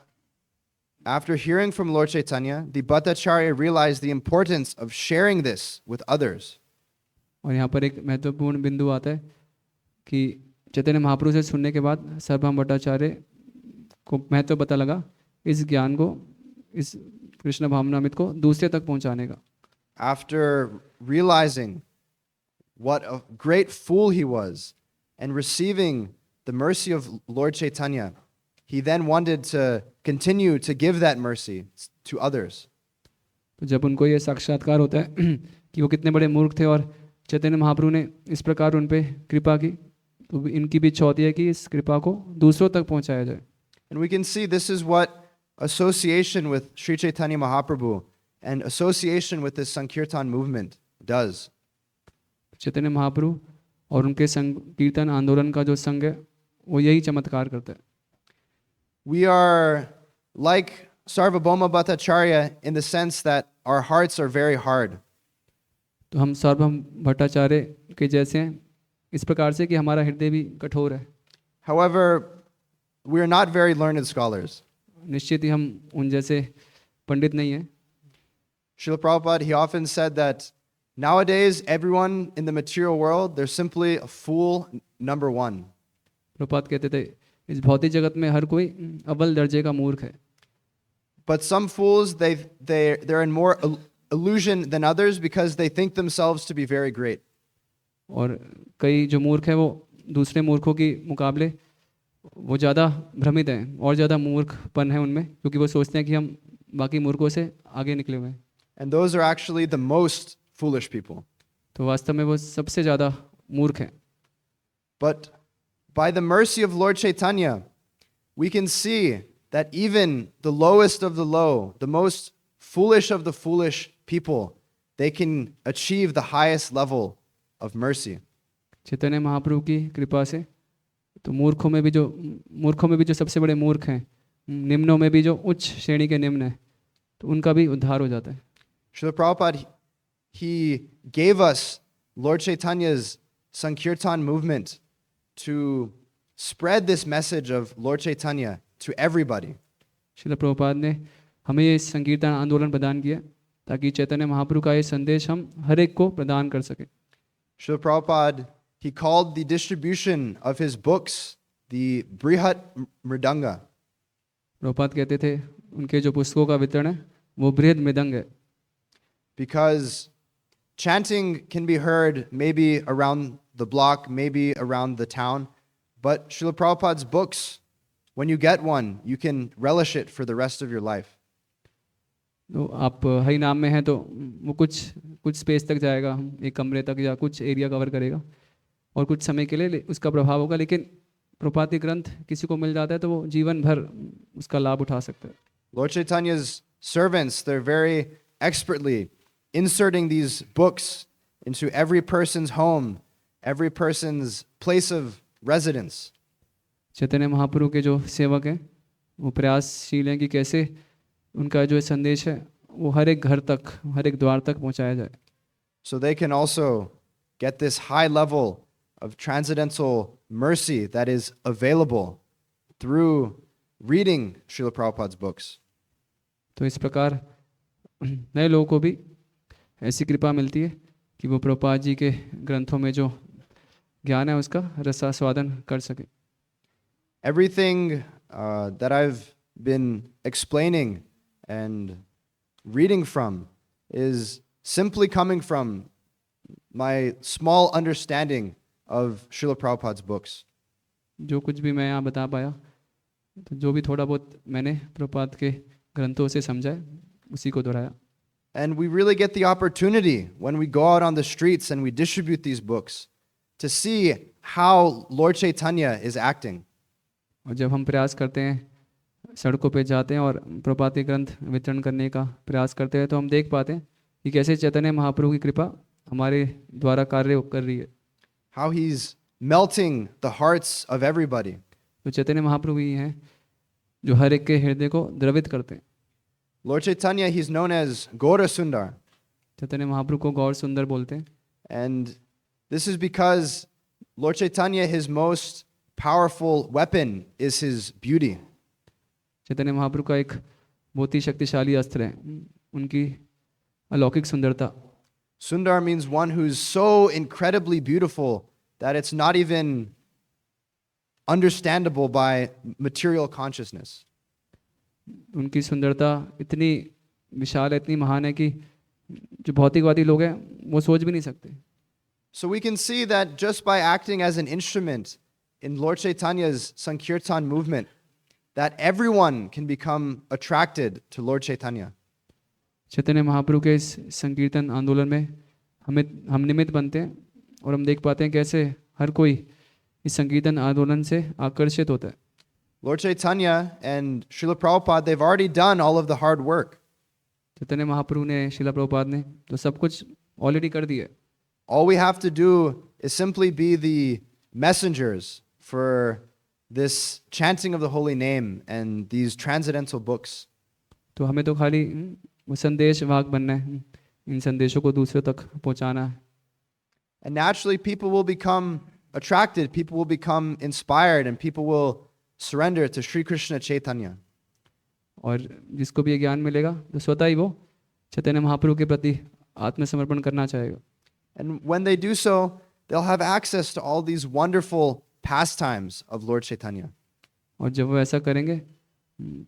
after hearing from Lord Chaitanya, the Bhattacharya realized the importance of sharing this with others. और यहाँ पर एक महत्वपूर्ण बिंदु आता है कि चैतन्य महाप्रभु से सुनने के बाद सार्वभौम भट्टाचार्य को महत्व पता लगा इस ज्ञान को, इस कृष्ण भावनामृत को दूसरे तक पहुँचाने का। After realizing what a great fool he was and receiving the mercy of Lord Chaitanya, he then wanted to continue to give that mercy to others. तो जब उनको ये साक्षात्कार होता है कि वो कितने बड़े मूर्ख थे और चैतन्य महाप्रभु ने इस प्रकार उन पे कृपा की, तो इनकी भी इच्छा होती है कि इस कृपा को दूसरों तक पहुंचाया जाए। And we can see this is what association with Sri Chaitanya Mahaprabhu and association with this Sankirtan movement does. Chaitanya Mahaprabhu और उनके संकीर्तन आंदोलन का जो संघ है वो यही चमत्कार करता है। We are like Sarvabhauma Bhattacharya in the sense that our hearts are very hard. तो हम सार्वभौम भट्टाचार्य के जैसे हैं इस प्रकार से कि हमारा हृदय भी कठोर है। However, we are not very learned scholars. निश्चित ही हम उन जैसे पंडित नहीं हैं। Srila Prabhupada, he often said that nowadays everyone in the material world, they're simply a fool number one. Prabhupada कहते थे इस भौतिक जगत में हर कोई अव्वल दर्जे का मूर्ख है। But some fools, they're in more illusion than others because they think themselves to be very great. और कई जो मूर्ख हैं वो दूसरे मूर्खों के मुकाबले वो ज़्यादा भ्रमित हैं और ज़्यादा मूर्खपन है उनमें, क्योंकि वो सोचते हैं कि हम बाकी मूर्खों से आगे निकले हुए हैं। And those are actually the most foolish people. तो वास्तव में वो सबसे ज़्यादा मूर्ख हैं। But by the mercy of Lord Chaitanya, we can see that even the lowest of the low, the most foolish of the foolish people, they can achieve the highest level of mercy. Chaitanya Mahaprabhu की कृपा से तो मूर्खों में भी जो सबसे बड़े मूर्ख हैं, निम्नों में भी जो उच्च श्रेणी के निम्न हैं, तो उनका भी उद्धार हो जाता है। Srila Prabhupada, he gave us Lord Chaitanya's Sankirtan movement to spread this message of Lord Chaitanya to everybody. शिला प्रभुपाद ने हमें ये संकीर्तन आंदोलन प्रदान किया ताकि चैतन्य महाप्रभु का ये संदेश हम हर एक को प्रदान कर सकें. Srila Prabhupada, he called the distribution of his books the Brihat Mridanga, Prabhupada कहते थे उनके जो पुस्तकों का वितरण है वो बृहद मृदंग है, because chanting can be heard maybe around the block, maybe around the town, but Srila Prabhupada's books, when you get one, you can relish it for the rest of your life. तो आप हरि नाम में हैं तो वो कुछ space तक जाएगा, एक कमरे तक या कुछ एरिया कवर करेगा और कुछ समय के लिए उसका प्रभाव होगा, लेकिन प्रभुपाद के ग्रंथ किसी को मिल जाता है तो वो जीवन भर उसका लाभ उठा सकता है. Lord Chaitanya's servants, they're very expertly inserting these books into every person's home, every person's place of residence. Chaitanya Mahaprabhu के जो सेवक हैं वो प्रयासशील हैं कि कैसे उनका जो संदेश है वो हर एक घर तक, हर एक द्वार तक पहुंचाया जाए. So they can also get this high level of transcendental mercy that is available through reading Srila Prabhupada's books. तो इस प्रकार नए लोगों को भी ऐसी कृपा मिलती है कि वो प्रभुपाद जी के ग्रंथों में जो ज्ञान है उसका रसास्वादन कर सके. Everything that I've been explaining and reading from is simply coming from my small understanding of Srila Prabhupada's books. जो कुछ भी मैं यहाँ बता पाया तो जो भी थोड़ा बहुत मैंने प्रभुपाद के ग्रंथों से समझा है उसी को दोहराया. And we really get the opportunity when we go out on the streets and we distribute these books to see how Lord Chaitanya is acting. और जब हम प्रयास करते हैं, सड़कों पे जाते हैं और प्रभुपाद के ग्रंथ वितरण करने का प्रयास करते हैं तो हम देख पाते हैं कि कैसे चैतन्य महाप्रभु की कृपा हमारे द्वारा कार्य कर रही है. How he's melting the hearts of everybody. तो चैतन्य महाप्रभु ही हैं जो हर एक के हृदय को द्रवित करते हैं. Lord Chaitanya, he's known as Gaura Sundar. Chaitanya Mahaprabhu को गौर सुंदर बोलते हैं. And this is because Lord Chaitanya, his most powerful weapon is his beauty. Chaitanya Mahaprabhu का एक बहुत ही शक्तिशाली अस्त्र है उनकी अलौकिक सुंदरता. Sundar means one who's so incredibly beautiful that it's not even understandable by material consciousness. उनकी सुंदरता इतनी विशाल है, इतनी महान है कि जो भौतिकवादी लोग हैं वो सोच भी नहीं सकते. So we can see that just by acting as an instrument in Lord Chaitanya's Sankirtan movement, that everyone can become attracted to Lord Chaitanya. Chaitanya Mahaprabhu के इस संकीर्तन आंदोलन में हम निमित्त बनते हैं और हम देख पाते हैं कैसे हर कोई इस संकीर्तन आंदोलन से आकर्षित होता है. Lord Chaitanya and Srila Prabhupada, they've already done all of the hard work. Chaitanya Mahaprabhu ने, शिला प्रभुपाद ने तो सब कुछ ऑलरेडी कर दिया. All we have to do is simply be the messengers for this chanting of the holy name and these transcendental books. तो हमें तो खाली वो संदेश वाहक बनना है, इन संदेशों को दूसरों तक पहुंचाना है. And naturally, people will become attracted, people will become inspired, and people will surrender to Sri Krishna Chaitanya. और जिसको भी ये ज्ञान मिलेगा तो स्वतः ही वो चैतन्य महाप्रभु के प्रति आत्मसमर्पण करना चाहेगा. And when they do so, they'll have access to all these wonderful pastimes of Lord Chaitanya. और जब वो ऐसा करेंगे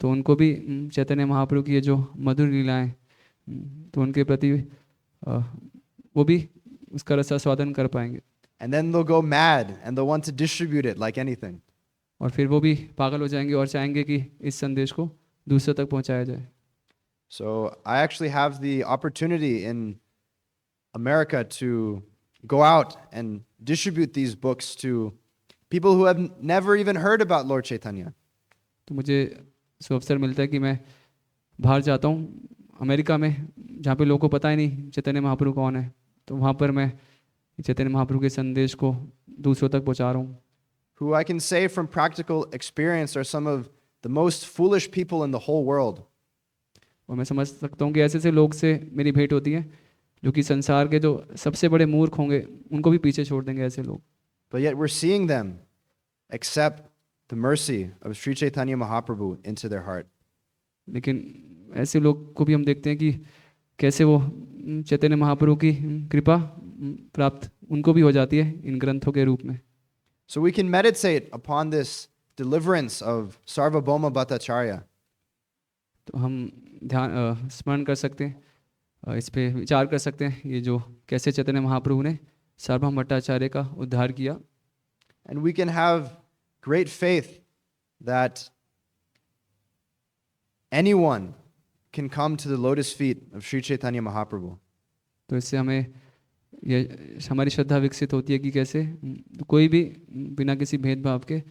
तो उनको भी चैतन्य महाप्रभु की ये जो मधुर लीलाएं तो उनके प्रति वो भी उसका रसास्वादन कर पाएंगे. And then they'll go mad and they'll want to distribute it like anything. और फिर वो भी पागल हो जाएंगे और चाहेंगे कि इस संदेश को दूसरों तक पहुंचाया जाए. So I actually have the opportunity in America to go out and distribute these books to people who have never even heard about Lord Chaitanya. तो मुझे सो अवसर मिलता है कि मैं बाहर जाता हूँ अमेरिका में जहाँ पे लोगों को पता ही नहीं चैतन्य महाप्रभु कौन है, तो वहाँ पर मैं चैतन्य महाप्रभु के संदेश को दूसरों तक पहुँचा रहा हूँ. Who I can say from practical experience are some of the most foolish people in the whole world. और मैं समझ सकता हूँ कि ऐसे ऐसे लोग से मेरी भेंट होती है जो कि संसार के जो सबसे बड़े मूर्ख होंगे उनको भी पीछे छोड़ देंगे ऐसे लोग। But yet we're seeing them accept the mercy of Sri Chaitanya Mahaprabhu into their heart. लेकिन ऐसे लोग को भी हम देखते हैं कि कैसे वो चैतन्य महाप्रभु की कृपा प्राप्त उनको भी हो जाती है इन ग्रंथों के रूप में। So we can meditate upon this deliverance of Sarvabhauma Bhattacharya. तो हम स्मरण कर सकते हैं, इस पे विचार कर सकते हैं ये जो कैसे चैतन्य महाप्रभु ने सार्वभौम भट्टाचार्य का उद्धार किया। And we can have great faith that anyone can come to the lotus feet of Sri Chaitanya Mahaprabhu. तो इससे हमें ये हमारी श्रद्धा विकसित होती है कि कैसे कोई भी बिना किसी भेदभाव के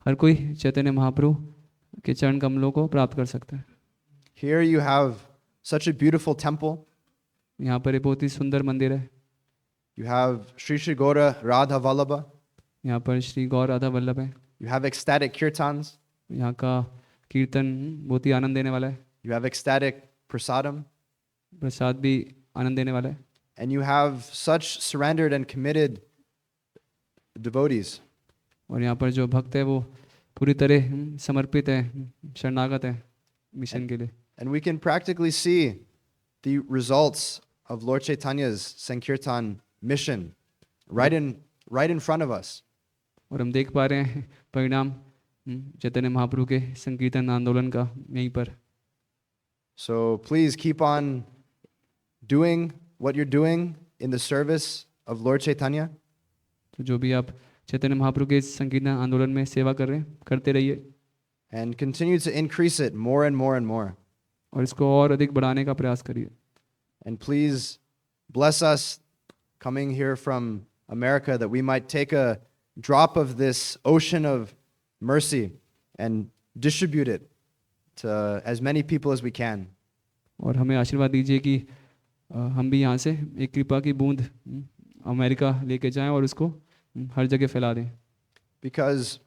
हर कोई चैतन्य महाप्रभु के चरण कमलों को प्राप्त कर सकता है। Here you have such a beautiful temple. यहाँ पर एक बहुत ही सुंदर मंदिर है। You have Sri Sri Gaura Radha Vallabha. यहाँ पर श्री गौर राधा वल्लभ है। You have ecstatic kirtans. यहाँ का कीर्तन बहुत ही आनंद देने वाला है। You have ecstatic prasadam. प्रसाद भी आनंद देने वाला है। And you have such surrendered and committed devotees. और यहाँ पर जो भक्त है वो पूरी तरह समर्पित है, शरणागत है मिशन के लिए। And we can practically see the results of Lord Chaitanya's Sankirtan mission right in front of us. और हम देख पा रहे हैं परिणाम चैतन्य महाप्रभु के संकीर्तन आंदोलन का यहीं पर। So please keep on doing what you're doing in the service of Lord Chaitanya. तो जो भी आप चैतन्य महाप्रभु के संकीर्तन आंदोलन में सेवा कर रहे हैं करते रहिए। And continue to increase it more and more and more. और इसको और अधिक बढ़ाने का प्रयास करिए। And please bless us coming here from America that we might take a drop of this ocean of mercy and distribute it to as many people as we can. और हमें आशीर्वाद दीजिए कि हम भी यहाँ से एक कृपा की बूंद अमेरिका लेके जाएं और उसको हर जगह फैला दें। Because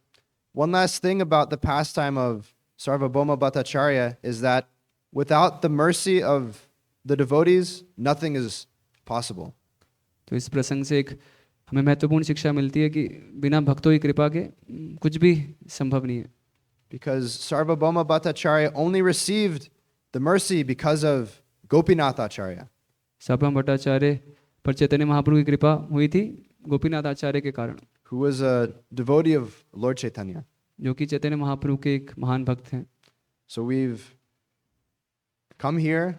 one last thing about the pastime of Sarvabhauma Bhattacharya is that without the mercy of the devotees, nothing is possible. तो इस प्रसंग से एक हमें महत्वपूर्ण शिक्षा मिलती है कि बिना भक्तों की कृपा के कुछ भी संभव नहीं है। Because Sarvabhauma Bhattacharya only received the mercy because of Gopinath Acharya. सार्वभौम भट्टाचार्य पर चैतन्य महाप्रभु की कृपा हुई थी गोपीनाथ आचार्य के कारण, who was a devotee of Lord Chaitanya. जो कि चैतन्य महाप्रभु के एक महान भक्त हैं। So we've come here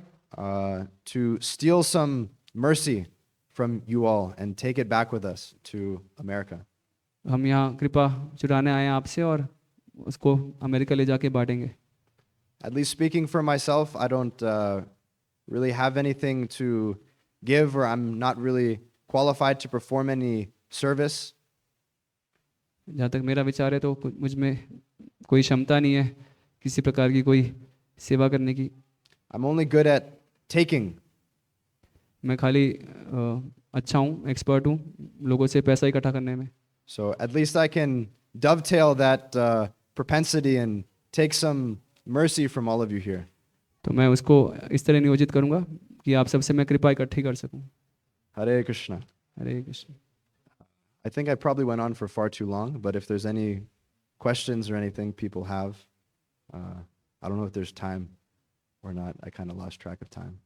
to steal some mercy from you all and take it back with us to America. हम यहाँ कृपा चुराने आए हैं आपसे और उसको अमेरिका ले जाके बांटेंगे। At least speaking for myself, I don't really have anything to give, or I'm not really qualified to perform any service. जहाँ तक मेरा विचार है तो मुझ में कोई क्षमता नहीं है किसी प्रकार की कोई सेवा करने की। I'm only good at taking. मैं खाली अच्छा हूँ, एक्सपर्ट हूँ लोगों से पैसा इकट्ठा करने में। So at least I can dovetail that propensity and take some mercy from all of you here. तो मैं उसको इस तरह नियोजित करूँगा कि आप सबसे मैं कृपा इकट्ठी कर सकूँ। Hare Krishna. Hare Krishna. I think I probably went on for far too long, but if there's any questions or anything people have, I don't know if there's time or not. I kind of lost track of time.